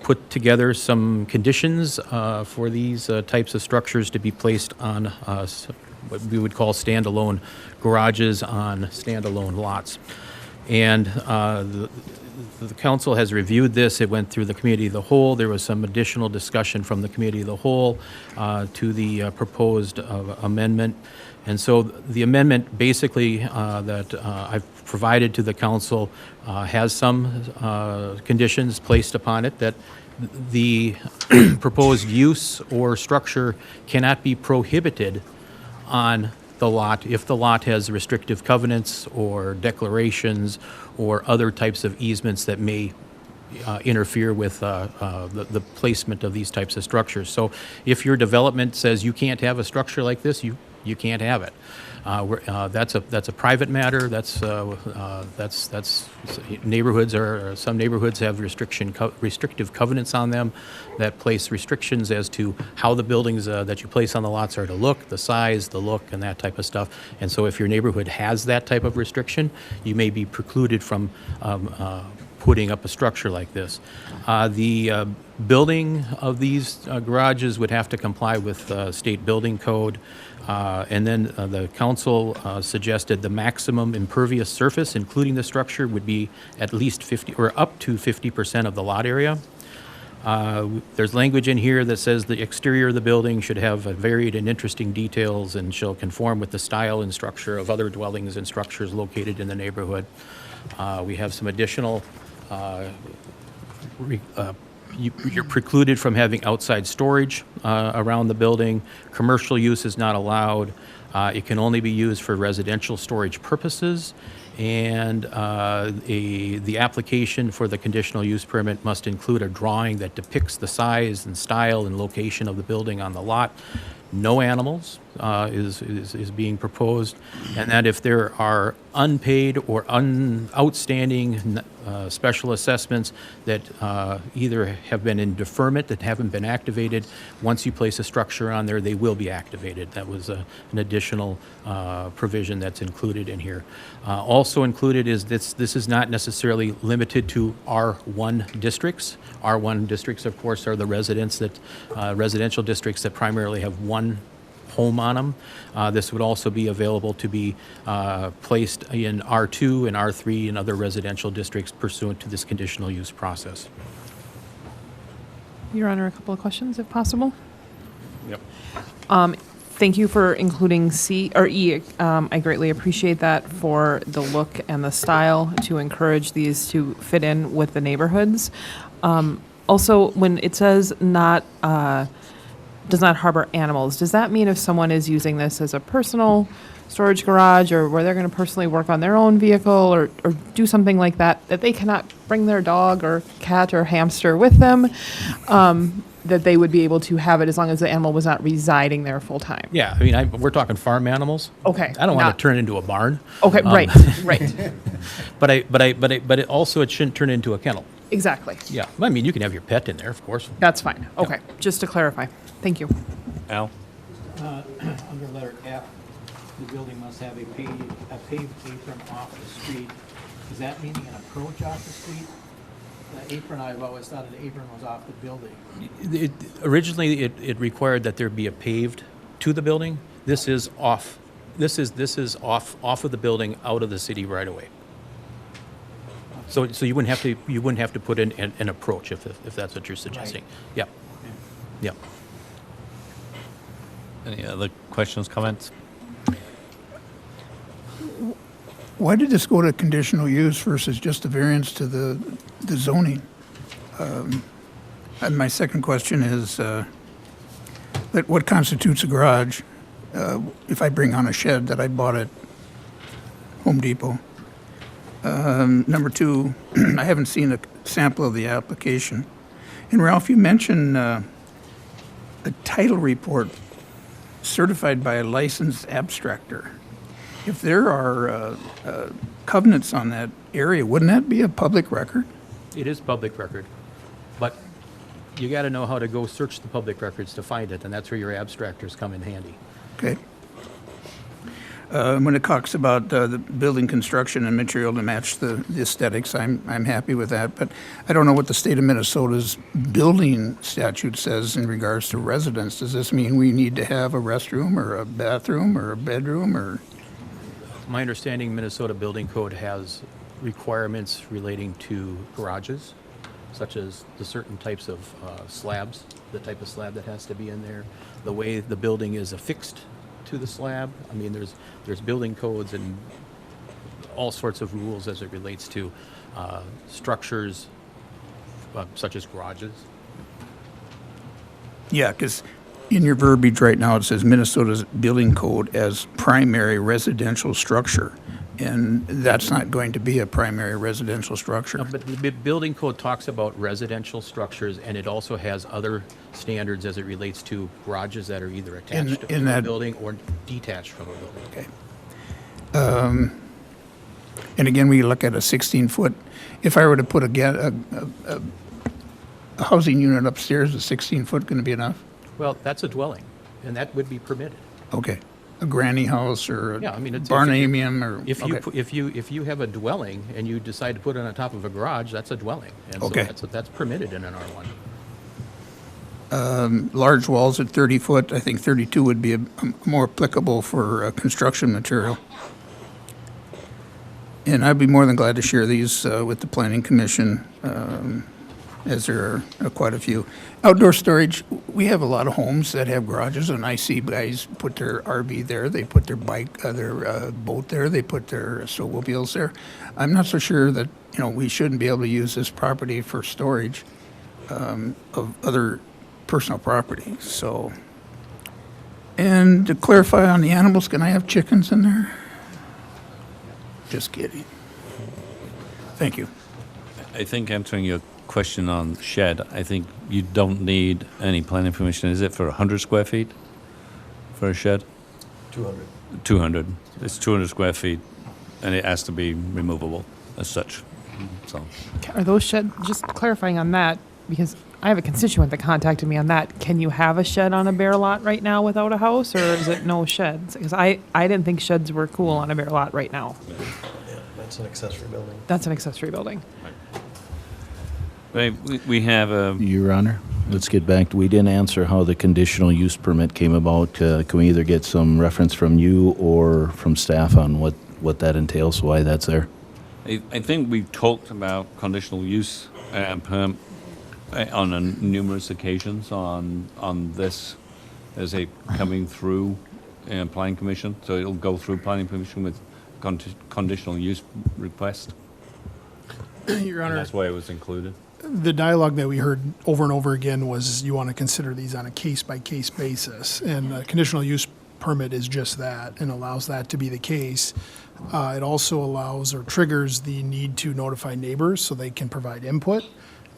put together some conditions for these types of structures to be placed on what we would call standalone garages on standalone lots. And the council has reviewed this. It went through the committee of the whole. There was some additional discussion from the committee of the whole to the proposed amendment. And so the amendment basically that I've provided to the council has some conditions placed upon it that the proposed use or structure cannot be prohibited on the lot if the lot has restrictive covenants or declarations or other types of easements that may interfere with the placement of these types of structures. So if your development says you can't have a structure like this, you can't have it. That's a private matter. That's neighborhoods or some neighborhoods have restrictive covenants on them that place restrictions as to how the buildings that you place on the lots are to look, the size, the look, and that type of stuff. And so if your neighborhood has that type of restriction, you may be precluded from putting up a structure like this. The building of these garages would have to comply with state building code. And then the council suggested the maximum impervious surface, including the structure, would be at least 50 or up to 50% of the lot area. There's language in here that says the exterior of the building should have varied and interesting details and shall conform with the style and structure of other dwellings and structures located in the neighborhood. We have some additional you're precluded from having outside storage around the building. Commercial use is not allowed. It can only be used for residential storage purposes. And the application for the conditional use permit must include a drawing that depicts the size and style and location of the building on the lot. No animals is being proposed, and that if there are unpaid or outstanding special assessments that either have been in deferment, that haven't been activated, once you place a structure on there, they will be activated. That was an additional provision that's included in here. Also included is this is not necessarily limited to R1 districts. R1 districts, of course, are the residential districts that primarily have one home on them. This would also be available to be placed in R2 and R3 and other residential districts pursuant to this conditional use process. Your Honor, a couple of questions, if possible. Yep. Thank you for including C or E. I greatly appreciate that for the look and the style to encourage these to fit in with the neighborhoods. Also, when it says does not harbor animals, does that mean if someone is using this as a personal storage garage or where they're going to personally work on their own vehicle or do something like that, that they cannot bring their dog or cat or hamster with them, that they would be able to have it as long as the animal was not residing there full time? Yeah, I mean, we're talking farm animals. Okay. I don't want to turn it into a barn. Okay, right. But it also it shouldn't turn into a kennel. Exactly. Yeah, I mean, you can have your pet in there, of course. That's fine. Okay, just to clarify. Thank you. Al? Under letter F, the building must have a paved apron off the street. Is that meaning an approach off the street? The apron, I've always thought an apron was off the building. Originally, it required that there be a paved to the building. This is off. This is off of the building, out of the city right away. So you wouldn't have to put in an approach if that's what you're suggesting. Yeah. Yeah. Any other questions, comments? Why did this go to conditional use versus just a variance to the zoning? And my second question is, that what constitutes a garage if I bring on a shed that I bought at Home Depot? Number two, I haven't seen a sample of the application. And Ralph, you mentioned a title report certified by a licensed abstractor. If there are covenants on that area, wouldn't that be a public record? It is public record, but you got to know how to go search the public records to find it, and that's where your abstractors come in handy. Okay. When it talks about the building construction and material to match the aesthetics, I'm happy with that. But I don't know what the state of Minnesota's building statute says in regards to residence. Does this mean we need to have a restroom or a bathroom or a bedroom or? My understanding, Minnesota Building Code has requirements relating to garages, such as the certain types of slabs, the type of slab that has to be in there, the way the building is affixed to the slab. I mean, there's building codes and all sorts of rules as it relates to structures such as garages. Yeah, because in your verbiage right now, it says Minnesota's building code as primary residential structure. And that's not going to be a primary residential structure. No, but the building code talks about residential structures, and it also has other standards as it relates to garages that are either attached to a building or detached from a building. Okay. And again, we look at a 16-foot. If I were to put a housing unit upstairs, is 16-foot going to be enough? Well, that's a dwelling, and that would be permitted. Okay. A granny house or a it's barnamium or if you have a dwelling and you decide to put it on top of a garage, that's a dwelling, and okay. So that's permitted in an R1. Large walls at 30 foot. I think 32 would be more applicable for construction material. And I'd be more than glad to share these with the Planning Commission, as there are quite a few. Outdoor storage, we have a lot of homes that have garages, and I see guys put their RV there, they put their bike, their boat there, they put their snowmobiles there. I'm not so sure that, we shouldn't be able to use this property for storage of other personal property, so. And to clarify on the animals, can I have chickens in there? Just kidding. Thank you. I think answering your question on shed, I think you don't need any planning permission. Is it for 100 square feet for a shed? 200. 200. It's 200 square feet, and it has to be removable as such. So Are those shed, just clarifying on that, because I have a constituent that contacted me on that. Can you have a shed on a bare lot right now without a house, or is it no sheds? Because I didn't think sheds were cool on a bare lot right now. Yeah, that's an accessory building. That's an accessory building. we have a. Your Honor, let's get back. We didn't answer how the conditional use permit came about. Can we either get some reference from you or from staff on what that entails, why that's there? I think we've talked about conditional use permit on numerous occasions on this as a coming through planning commission. So it'll go through planning commission with conditional use request. Your Honor, And that's why it was included. the dialogue that we heard over and over again was you want to consider these on a case-by-case basis, and a conditional use permit is just that and allows that to be the case. It also allows or triggers the need to notify neighbors so they can provide input,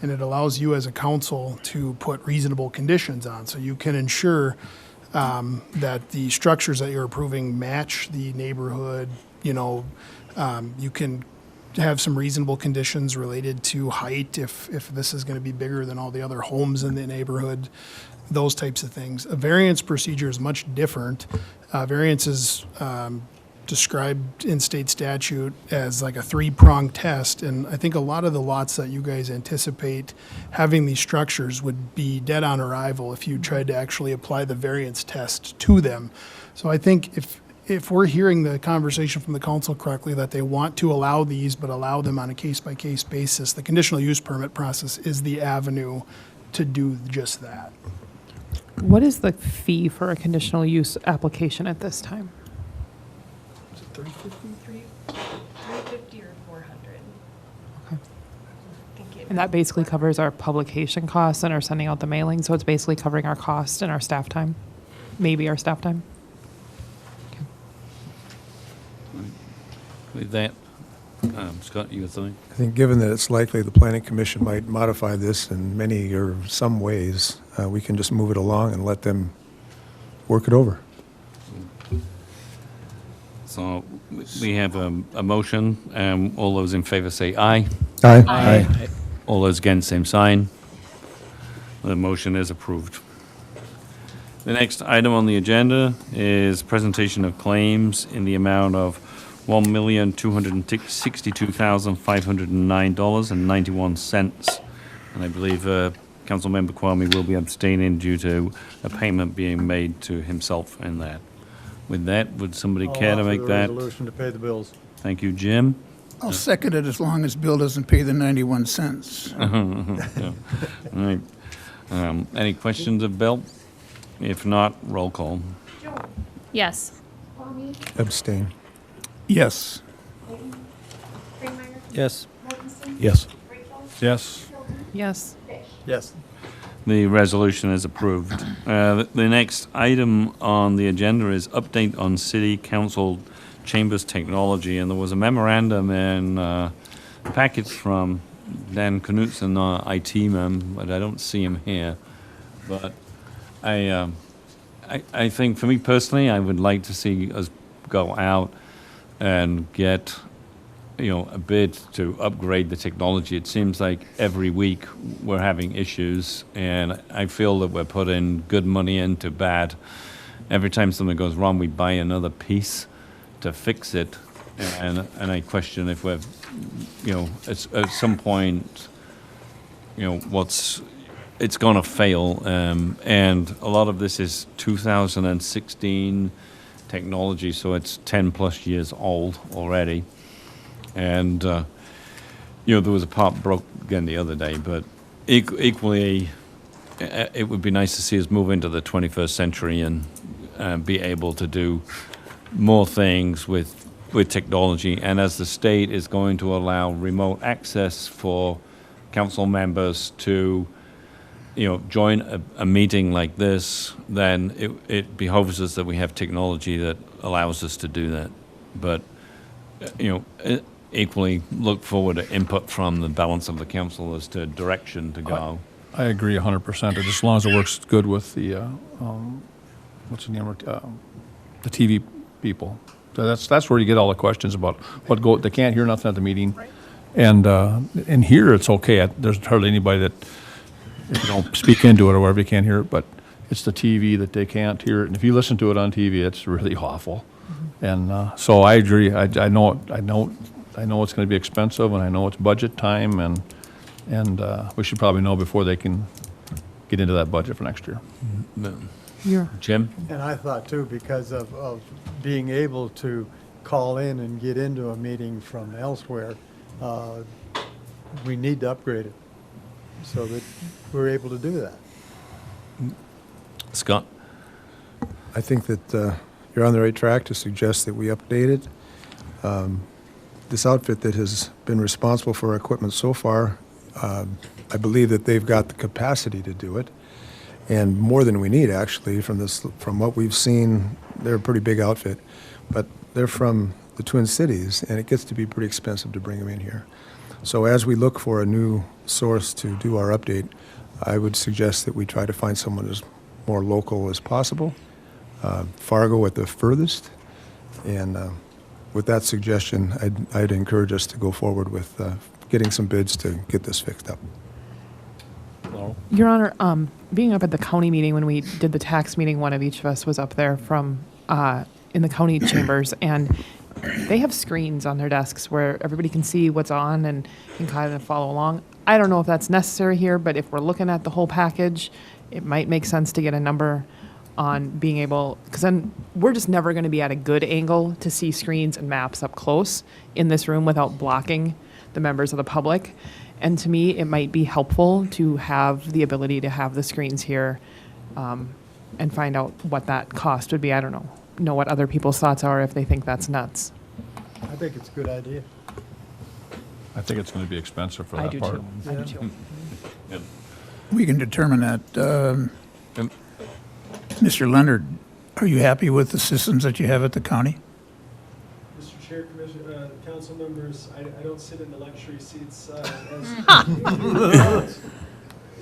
and it allows you as a council to put reasonable conditions on, so you can ensure that the structures that you're approving match the neighborhood. You can have some reasonable conditions related to height, if this is going to be bigger than all the other homes in the neighborhood, those types of things. A variance procedure is much different. Variance is described in state statute as like a three-pronged test, and I think a lot of the lots that you guys anticipate having these structures would be dead on arrival if you tried to actually apply the variance test to them. So I think if we're hearing the conversation from the council correctly, that they want to allow these, but allow them on a case-by-case basis, the conditional use permit process is the avenue to do just that. What is the fee for a conditional use application at this time? Is it $350? $350 or $400. And that basically covers our publication costs and our sending out the mailing, so it's basically covering our cost and our staff time, maybe our staff time. With that, Scott, you got something? I think given that it's likely the planning commission might modify this in many or some ways, we can just move it along and let them work it over. So we have a motion. All those in favor say aye. Aye. Aye. All those against, same sign. The motion is approved. The next item on the agenda is presentation of claims in the amount of $1,262,509.91. And I believe Councilmember Kwame will be abstaining due to a payment being made to himself in that. With that, would somebody care to make that? Resolution to pay the bills. Thank you, Jim. I'll second it as long as Bill doesn't pay the 91 cents. Yeah. All right. Any questions of Bill? If not, roll call. Yes. Abstain. Yes. Yes. Yes. Yes. Yes. Yes. The resolution is approved. The next item on the agenda is update on City Council Chambers technology, and there was a memorandum in packet from Dan Knutson, IT man, but I don't see him here. But I think for me personally, I would like to see us go out and get, a bid to upgrade the technology. It seems like every week we're having issues, and I feel that we're putting good money into bad. Every time something goes wrong, we buy another piece to fix it, and I question if we're, at some point, it's going to fail, and a lot of this is 2016 technology, so it's 10 plus years old already. And, there was a part broke again the other day, but equally, it would be nice to see us move into the 21st century and be able to do more things with technology. And as the state is going to allow remote access for council members to join a meeting like this, then it behoves us that we have technology that allows us to do that. But, equally look forward to input from the balance of the council as to direction to go. I agree 100%. As long as it works good with the, what's the name, the TV people. So that's where you get all the questions about they can't hear nothing at the meeting. Right. And here it's okay. There's hardly anybody that, if you don't speak into it or whatever, you can't hear it, but it's the TV that they can't hear it. And if you listen to it on TV, it's really awful. Mm-hmm. And so I agree. I know it's going to be expensive, and I know it's budget time, and we should probably know before they can get into that budget for next year. Jim? And I thought too, because of being able to call in and get into a meeting from elsewhere, we need to upgrade it so that we're able to do that. Scott? I think that you're on the right track to suggest that we update it. This outfit that has been responsible for our equipment so far, I believe that they've got the capacity to do it, and more than we need, actually. From what we've seen, they're a pretty big outfit, but they're from the Twin Cities, and it gets to be pretty expensive to bring them in here. So as we look for a new source to do our update, I would suggest that we try to find someone as more local as possible. Fargo at the furthest, and with that suggestion, I'd encourage us to go forward with getting some bids to get this fixed up. Your Honor, being up at the county meeting when we did the tax meeting, one of each of us was up there from, in the county chambers, and they have screens on their desks where everybody can see what's on and can kind of follow along. I don't know if that's necessary here, but if we're looking at the whole package, it might make sense to get a number on being able, because then we're just never going to be at a good angle to see screens and maps up close in this room without blocking the members of the public. And to me, it might be helpful to have the ability to have the screens here and find out what that cost would be. I don't know what other people's thoughts are if they think that's nuts. I think it's a good idea. I think it's going to be expensive for I that do part. too. I do too. We can determine that. Mr. Leonard, are you happy with the systems that you have at the county? Mr. Chair, Commissioner, council members, I don't sit in the luxury seats as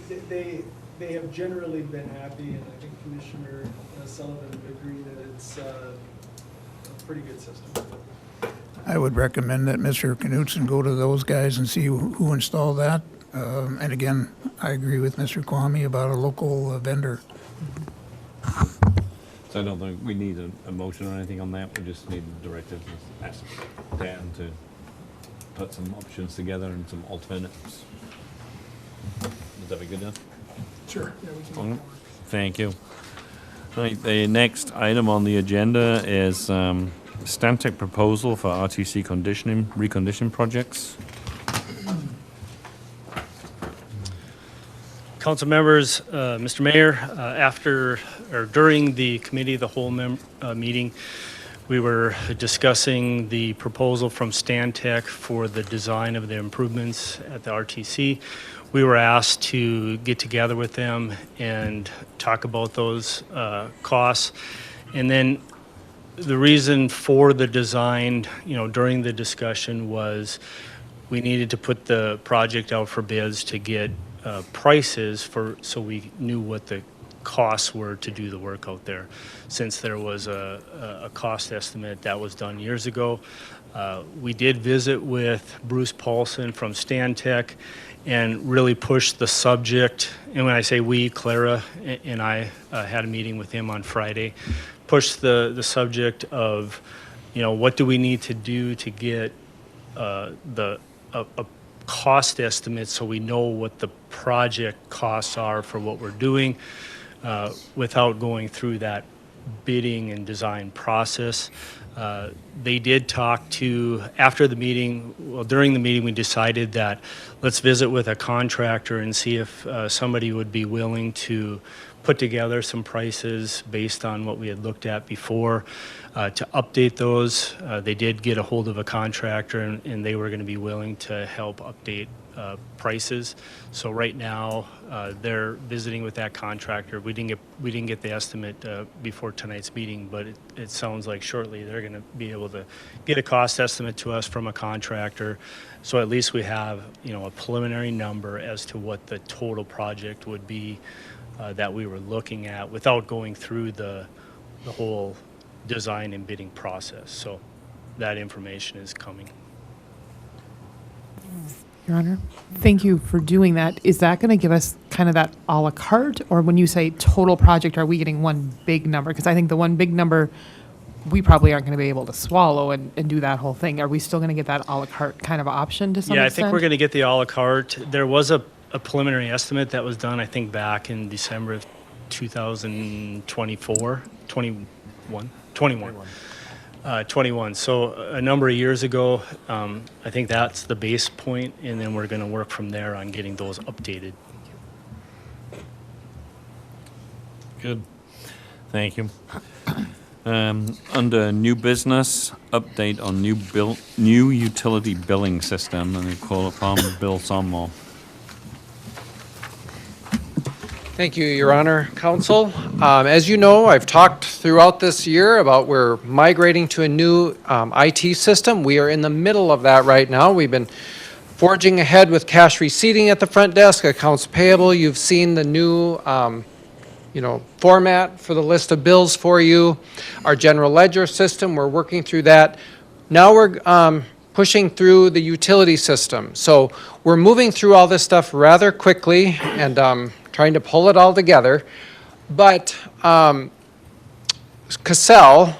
they have generally been happy, and I think Commissioner Sullivan would agree that it's a pretty good system. I would recommend that Mr. Knutson go to those guys and see who installed that. And again, I agree with Mr. Kwame about a local vendor. So I don't think we need a motion or anything on that. We just need the directive to ask Dan to put some options together and some alternatives. Would that be good enough? Sure. Yeah, we can make that work. Thank you. Right, the next item on the agenda is Stantec proposal for RTC reconditioning projects. Council members, Mr. Mayor, after or during the committee of the whole meeting, we were discussing the proposal from Stantec for the design of the improvements at the RTC. We were asked to get together with them and talk about those costs. And then the reason for the design, during the discussion was we needed to put the project out for bids to get prices so we knew what the costs were to do the work out there. Since there was a cost estimate that was done years ago, we did visit with Bruce Paulson from Stantec and really pushed the subject. And when I say we, Clara and I had a meeting with him on Friday, pushed the subject of, what do we need to do to get a cost estimate so we know what the project costs are for what we're doing without going through that bidding and design process. They did talk to, after the meeting, during the meeting we decided that let's visit with a contractor and see if somebody would be willing to put together some prices based on what we had looked at before to update those. They did get a hold of a contractor and they were going to be willing to help update prices. So right now they're visiting with that contractor. We didn't get the estimate before tonight's meeting, but it sounds like shortly they're going to be able to get a cost estimate to us from a contractor. So at least we have a preliminary number as to what the total project would be that we were looking at without going through the whole design and bidding process. So that information is coming. Your Honor, thank you for doing that. Is that going to give us kind of that a la carte? Or when you say total project, are we getting one big number? Because I think the one big number, we probably aren't going to be able to swallow and do that whole thing. Are we still going to get that a la carte kind of option to some extent? Yeah, I think we're going to get the a la carte. There was a preliminary estimate that was done, I think, back in December of 2024, 21. So a number of years ago, I think that's the base point, and then we're going to work from there on getting those updated. Good. Thank you. Under new business, update on new utility billing system, and we call upon Bill Sommo. Thank you, Your Honor, Council. As you know, I've talked throughout this year about we're migrating to a new IT system. We are in the middle of that right now. We've been forging ahead with cash receipting at the front desk, accounts payable. You've seen the new format for the list of bills for you. Our general ledger system, we're working through that. Now we're pushing through the utility system. So we're moving through all this stuff rather quickly and trying to pull it all together. But Cassell,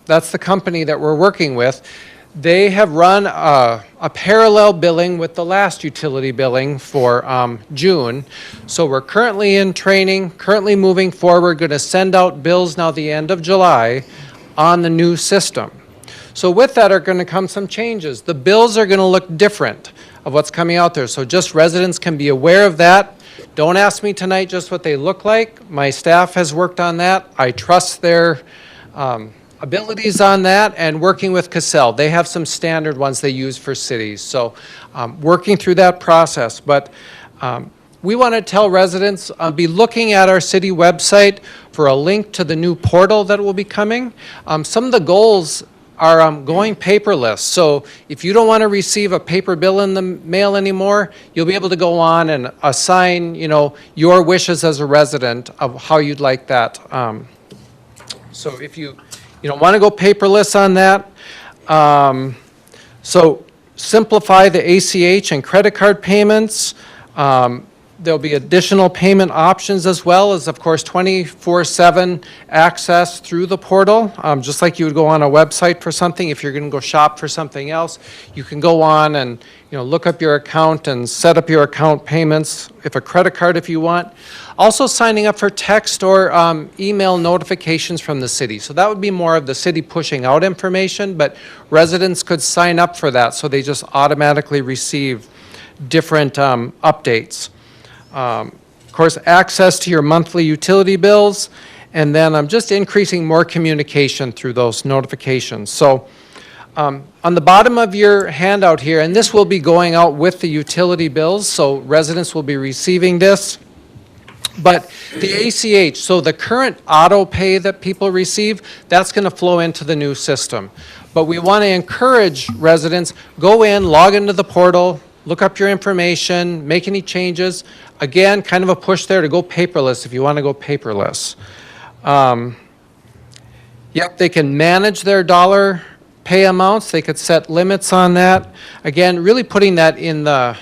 that's the company that we're working with, they have run a parallel billing with the last utility billing for June. So we're currently in training, currently moving forward, going to send out bills now the end of July on the new system. So with that are going to come some changes. The bills are going to look different of what's coming out there. So just residents can be aware of that. Don't ask me tonight just what they look like. My staff has worked on that. I trust their abilities on that, and working with Cassell. They have some standard ones they use for cities. So working through that process. But we want to tell residents, be looking at our city website for a link to the new portal that will be coming. Some of the goals are going paperless. So if you don't want to receive a paper bill in the mail anymore, you'll be able to go on and assign, your wishes as a resident of how you'd like that. So if you want to go paperless on that, so simplify the ACH and credit card payments. There'll be additional payment options as well as, of course, 24/7 access through the portal. Just like you would go on a website for something, if you're going to go shop for something else, you can go on and look up your account and set up your account payments, if a credit card if you want. Also signing up for text or email notifications from the city. So that would be more of the city pushing out information, but residents could sign up for that so they just automatically receive different updates. Of course, access to your monthly utility bills, and then I'm just increasing more communication through those notifications. So on the bottom of your handout here, and this will be going out with the utility bills, so residents will be receiving this. But the ACH, so the current auto pay that people receive, that's going to flow into the new system. But we want to encourage residents, go in, log into the portal, look up your information, make any changes. Again, kind of a push there to go paperless if you want to go paperless. Yep, they can manage their dollar pay amounts. They could set limits on that. Again, really putting that in the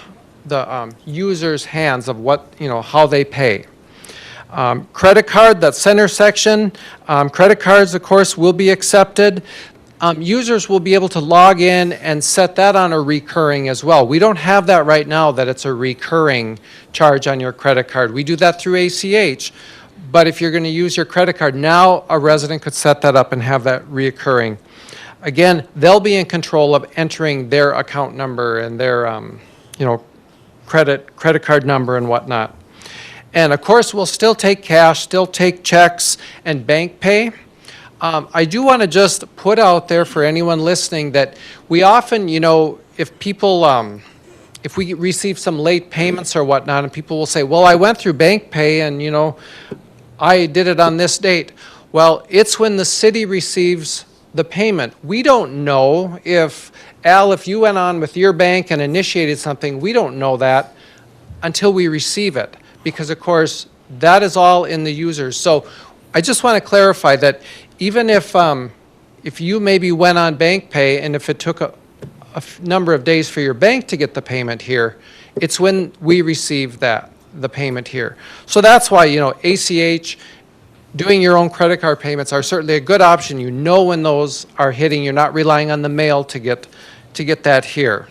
user's hands of what, how they pay. Credit card, that center section, credit cards, of course, will be accepted. Users will be able to log in and set that on a recurring as well. We don't have that right now, that it's a recurring charge on your credit card. We do that through ACH, but if you're going to use your credit card, now a resident could set that up and have that reoccurring. Again, they'll be in control of entering their account number and their credit card number and whatnot. And of course, we'll still take cash, still take checks and bank pay. I do want to just put out there for anyone listening that we often, if people, if we receive some late payments or whatnot, and people will say, well, I went through bank pay and, I did it on this date. Well, it's when the city receives the payment. We don't know if, Al, if you went on with your bank and initiated something, we don't know that until we receive it. Because, of course, that is all in the users. So I just want to clarify that even if you maybe went on bank pay and if it took a number of days for your bank to get the payment here, it's when we receive the payment here. So that's why, ACH, doing your own credit card payments are certainly a good option. You know when those are hitting. You're not relying on the mail to get that here.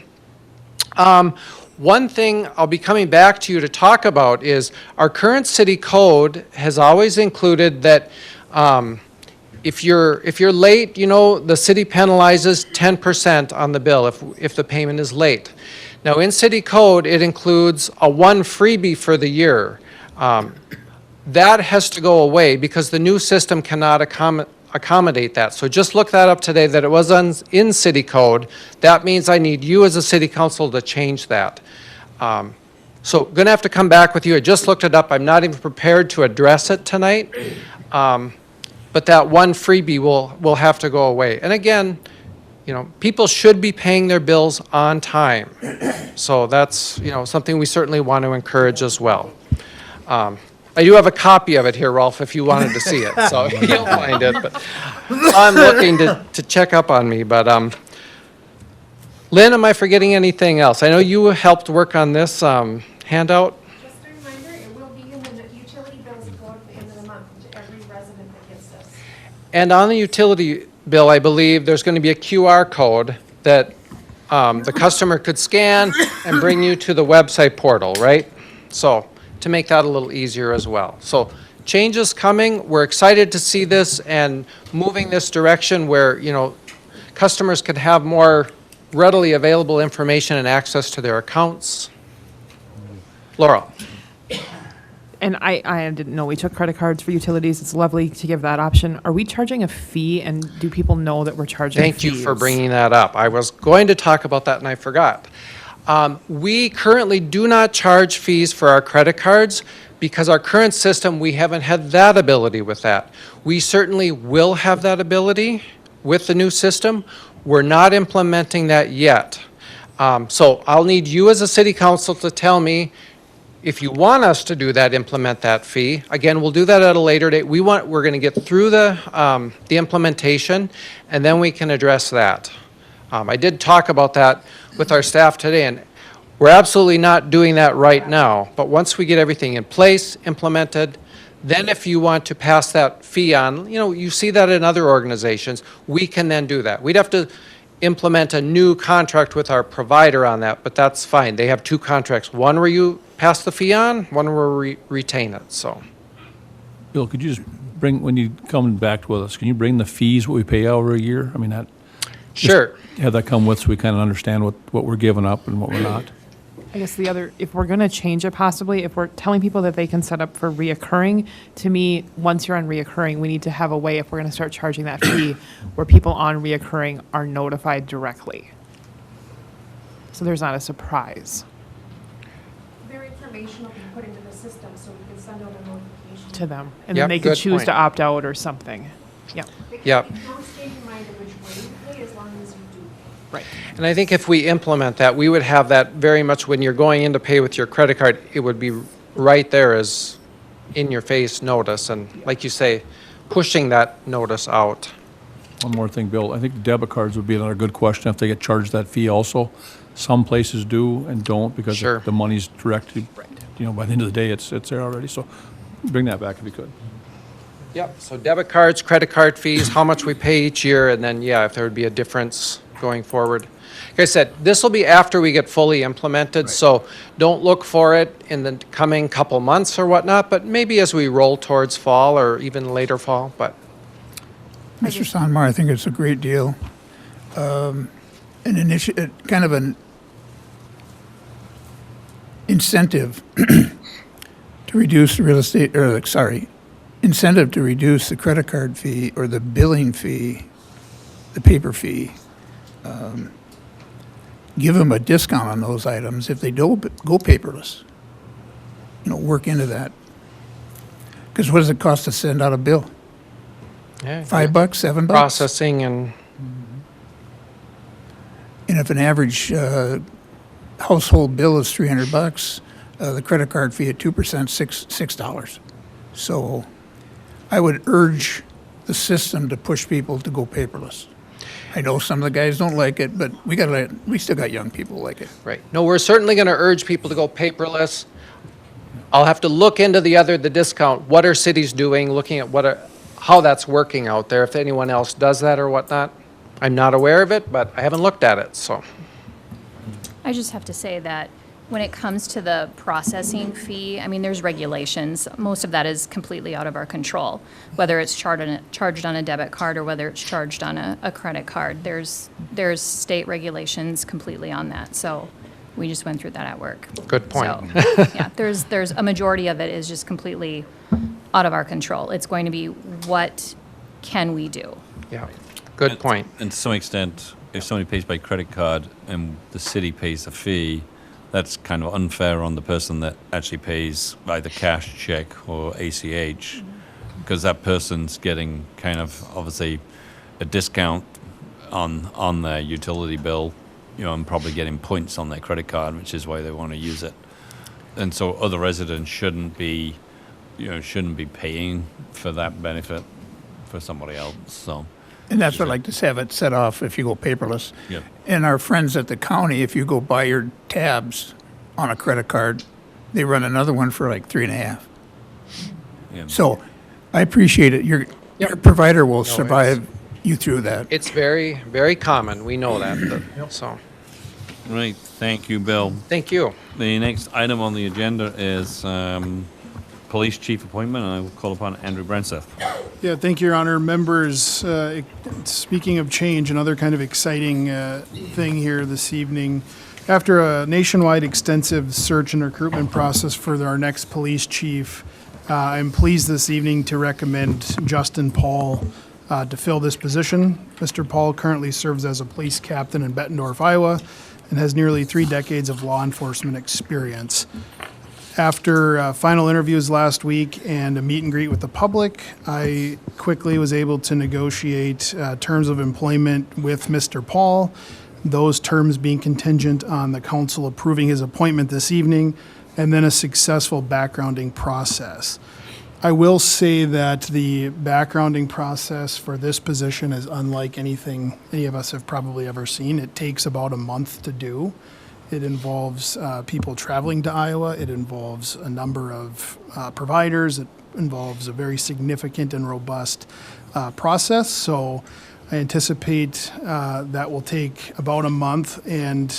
One thing I'll be coming back to you to talk about is our current city code has always included that if you're late, the city penalizes 10% on the bill if the payment is late. Now in city code, it includes a one freebie for the year. That has to go away because the new system cannot accommodate that. So just look that up today that it was in city code. That means I need you as a city council to change that. So going to have to come back with you. I just looked it up. I'm not even prepared to address it tonight. But that one freebie will have to go away. And again, people should be paying their bills on time. So that's, something we certainly want to encourage as well. I do have a copy of it here, Rolf, if you wanted to see it. So you'll find it. But I'm looking to check up on me. But Lynn, am I forgetting anything else? I know you helped work on this handout. Just a reminder, it will be in the utility bills that go out at the end of the month to every resident that gets this. And on the utility bill, I believe there's going to be a QR code that the customer could scan and bring you to the website portal, right? So to make that a little easier as well. So change is coming. We're excited to see this and moving this direction where, you know, customers could have more readily available information and access to their accounts. Laurel. And I didn't know we took credit cards for utilities. It's lovely to give that option. Are we charging a fee, and do people know that we're charging Thank fees? you for bringing that up. I was going to talk about that and I forgot. We currently do not charge fees for our credit cards because our current system, we haven't had that ability with that. We certainly will have that ability with the new system. We're not implementing that yet. So I'll need you as a city council to tell me if you want us to do that, implement that fee. Again, we'll do that at a later date. We're going to get through the implementation, and then we can address that. I did talk about that with our staff today, and we're absolutely not doing that right now. But once we get everything in place, implemented, then if you want to pass that fee on, you know, you see that in other organizations, we can then do that. We'd have to implement a new contract with our provider on that, but that's fine. They have two contracts, one where you pass the fee on, one where we retain it, so. Bill, could you just bring, when you come back with us, can you bring the fees, what we pay over a year? I mean, that. Sure. Have that come with so we kind of understand what we're giving up and what we're not. I guess the other, if we're going to change it possibly, if we're telling people that they can set up for reoccurring, to me, once you're on reoccurring, we need to have a way, if we're going to start charging that fee, where people on reoccurring are notified directly. So there's not a surprise Their information will be put into the system, so we can send out a notification. to them. And Yep, then they could good choose point. to opt out or something. Yeah, Yep. Don't stay reminded which way you pay as long as you do. right. And I think if we implement that, we would have that very much when you're going in to pay with your credit card, it would be right there as in-your-face notice, and like you say, pushing that notice out. One more thing, Bill. I think the debit cards would be another good question if they get charged that fee also. Some places do and don't because Sure. the money's directed, you know, by the end of the day, it's there already. So bring that back if you could. Yep, so debit cards, credit card fees, how much we pay each year, and then, yeah, if there would be a difference going forward. Like I said, this will be after we get fully implemented, so don't look for it in the coming couple months or whatnot, but maybe as we roll towards fall or even later fall, but. Mr. Sonmar, I think it's a great deal. An initiative, kind of an incentive to reduce the real estate, or incentive to reduce the credit card fee or the billing fee, the paper fee. Give them a discount on those items if they don't go paperless. You know, work into that. Because what does it cost to send out a bill? Yeah, $5, $7? Processing and, And if an average household bill is $300, the credit card fee at 2%, $6. So I would urge the system to push people to go paperless. I know some of the guys don't like it, but we still got young people who like it. right. No, we're certainly going to urge people to go paperless. I'll have to look into the discount. What are cities doing, looking at how that's working out there, if anyone else does that or whatnot. I'm not aware of it, but I haven't looked at it, so. I just have to say that when it comes to the processing fee, I mean, there's regulations. Most of that is completely out of our control, whether it's charged on a debit card or whether it's charged on a credit card. There's state regulations completely on that. So we just went through that at work. Good point. So, yeah, there's a majority of it is just completely out of our control. It's going to be what can we do? Yeah, good point. And to some extent, if somebody pays by credit card and the city pays the fee, that's kind of unfair on the person that actually pays either cash, check, or ACH, because that person's getting kind of obviously a discount on their utility bill, you know, and probably getting points on their credit card, which is why they want to use it. And so other residents shouldn't be paying for that benefit for somebody else. So And that's what I like to have it set off if you go paperless. Yep. And our friends at the county, if you go buy your tabs on a credit card, they run another one for like 3.5. Yeah. So I appreciate it. Your provider will survive you through that. It's very, very common. We know that. So, Right, thank you, Bill. thank you. The next item on the agenda is police chief appointment, and I will call upon Andrew Brenseth. Yeah, thank you, Your Honor. Members, speaking of change, another kind of exciting thing here this evening. After a nationwide extensive search and recruitment process for our next police chief, I'm pleased this evening to recommend Justin Paul to fill this position. Mr. Paul currently serves as a police captain in Bettendorf, Iowa, and has nearly 3 decades of law enforcement experience. After final interviews last week and a meet and greet with the public, I quickly was able to negotiate terms of employment with Mr. Paul, those terms being contingent on the council approving his appointment this evening, and then a successful backgrounding process. I will say that the backgrounding process for this position is unlike anything any of us have probably ever seen. It takes about a month to do. It involves people traveling to Iowa. It involves a number of providers. It involves a very significant and robust process. So I anticipate that will take about a month. And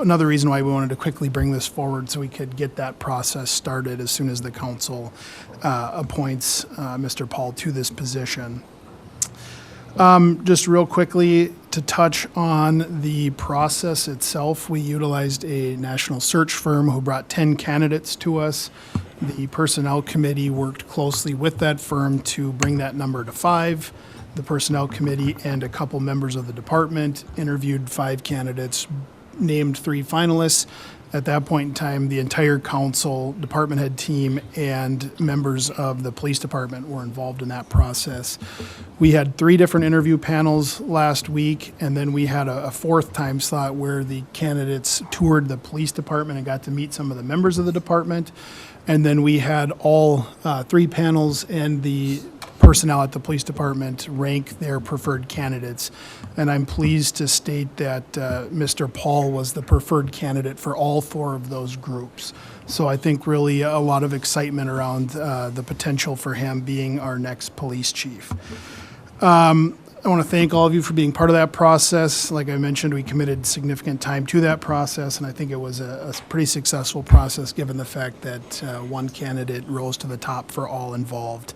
another reason why we wanted to quickly bring this forward so we could get that process started as soon as the council appoints Mr. Paul to this position. Just real quickly to touch on the process itself, we utilized a national search firm who brought 10 candidates to us. The personnel committee worked closely with that firm to bring that number to 5. The personnel committee and a couple members of the department interviewed 5 candidates, named 3 finalists. At that point in time, the entire council, department head team, and members of the police department were involved in that process. We had 3 different interview panels last week, and then we had a 4th time slot where the candidates toured the police department and got to meet some of the members of the department. And then we had all 3 panels and the personnel at the police department rank their preferred candidates. And I'm pleased to state that Mr. Paul was the preferred candidate for all 4 of those groups. So I think really a lot of excitement around the potential for him being our next police chief. I want to thank all of you for being part of that process. Like I mentioned, we committed significant time to that process, and I think it was a pretty successful process given the fact that one candidate rose to the top for all involved.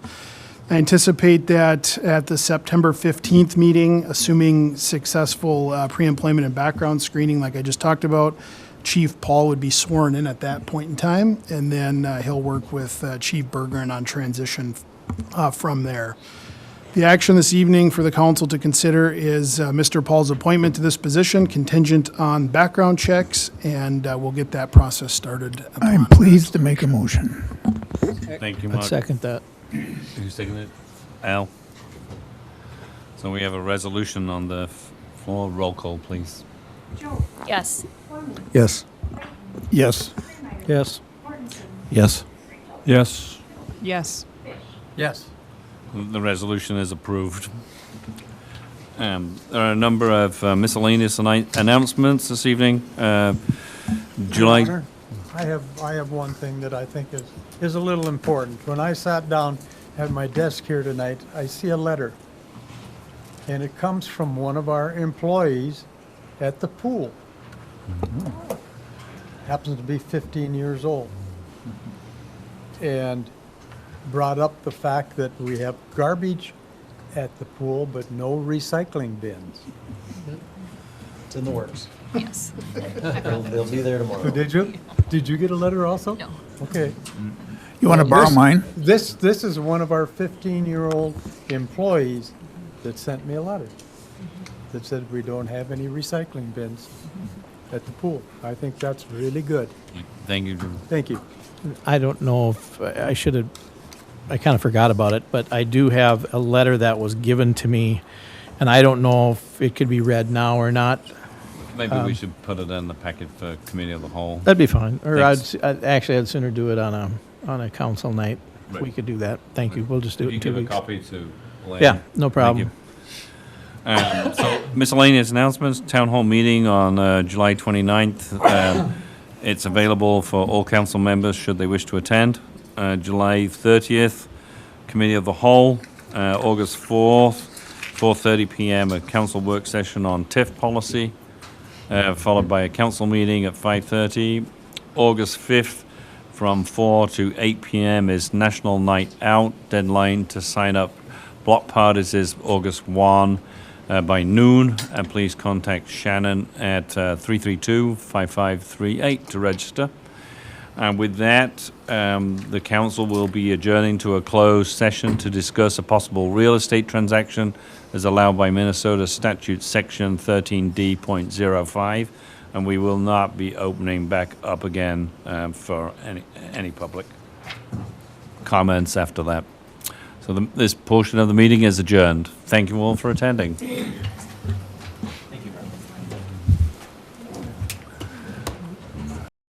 I anticipate that at the September 15th meeting, assuming successful pre-employment and background screening like I just talked about, Chief Paul would be sworn in at that point in time, and then he'll work with Chief Bergeron on transition from there. The action this evening for the council to consider is Mr. Paul's appointment to this position contingent on background checks, and we'll get that process started. I'm pleased to make a motion. Thank you, I'd Mark. second that. Who's taking it? Al. So we have a resolution on the floor. Roll call, please. Yes. Yes. Yes. Yes. Yes. Yes. Yes. The resolution is approved. There are a number of miscellaneous announcements this evening. July. I have one thing that I think is a little important. When I sat down at my desk here tonight, I see a letter. And it comes from one of our employees at the pool. Happens to be 15 years old. And brought up the fact that we have garbage at the pool, but no recycling bins. It's in the works. Yes. They'll be there tomorrow. So did you get a letter also? No. Okay. You want to borrow mine? This is one of our 15-year-old employees that sent me a letter that said we don't have any recycling bins at the pool. I think that's really good. Thank you, Drew. Thank you. I don't know if I should have, I kind of forgot about it, but I do have a letter that was given to me, and I don't know if it could be read now or not. Maybe we should put it in the packet for committee of the whole. That'd be fine. Or I'd Thanks. I'd sooner do it on a council night. If we Right. could do that. Thank you. We'll just do Could it you in 2 give weeks. a copy to Elaine? Yeah, no Thank problem. you. So miscellaneous announcements, town hall meeting on July 29th. It's available for all council members should they wish to attend. July 30th, committee of the whole. August 4th, 4:30 p.m., a council work session on TIF policy, followed by a council meeting at 5:30. August 5th, from 4 to 8 p.m. is National Night Out. Deadline to sign up block parties is August 1 by noon. And please contact Shannon at 332-5538 to register. And with that, the council will be adjourning to a closed session to discuss a possible real estate transaction as allowed by Minnesota Statute Section 13D.05. And we will not be opening back up again for any public comments after that. So this portion of the meeting is adjourned. Thank you all for attending.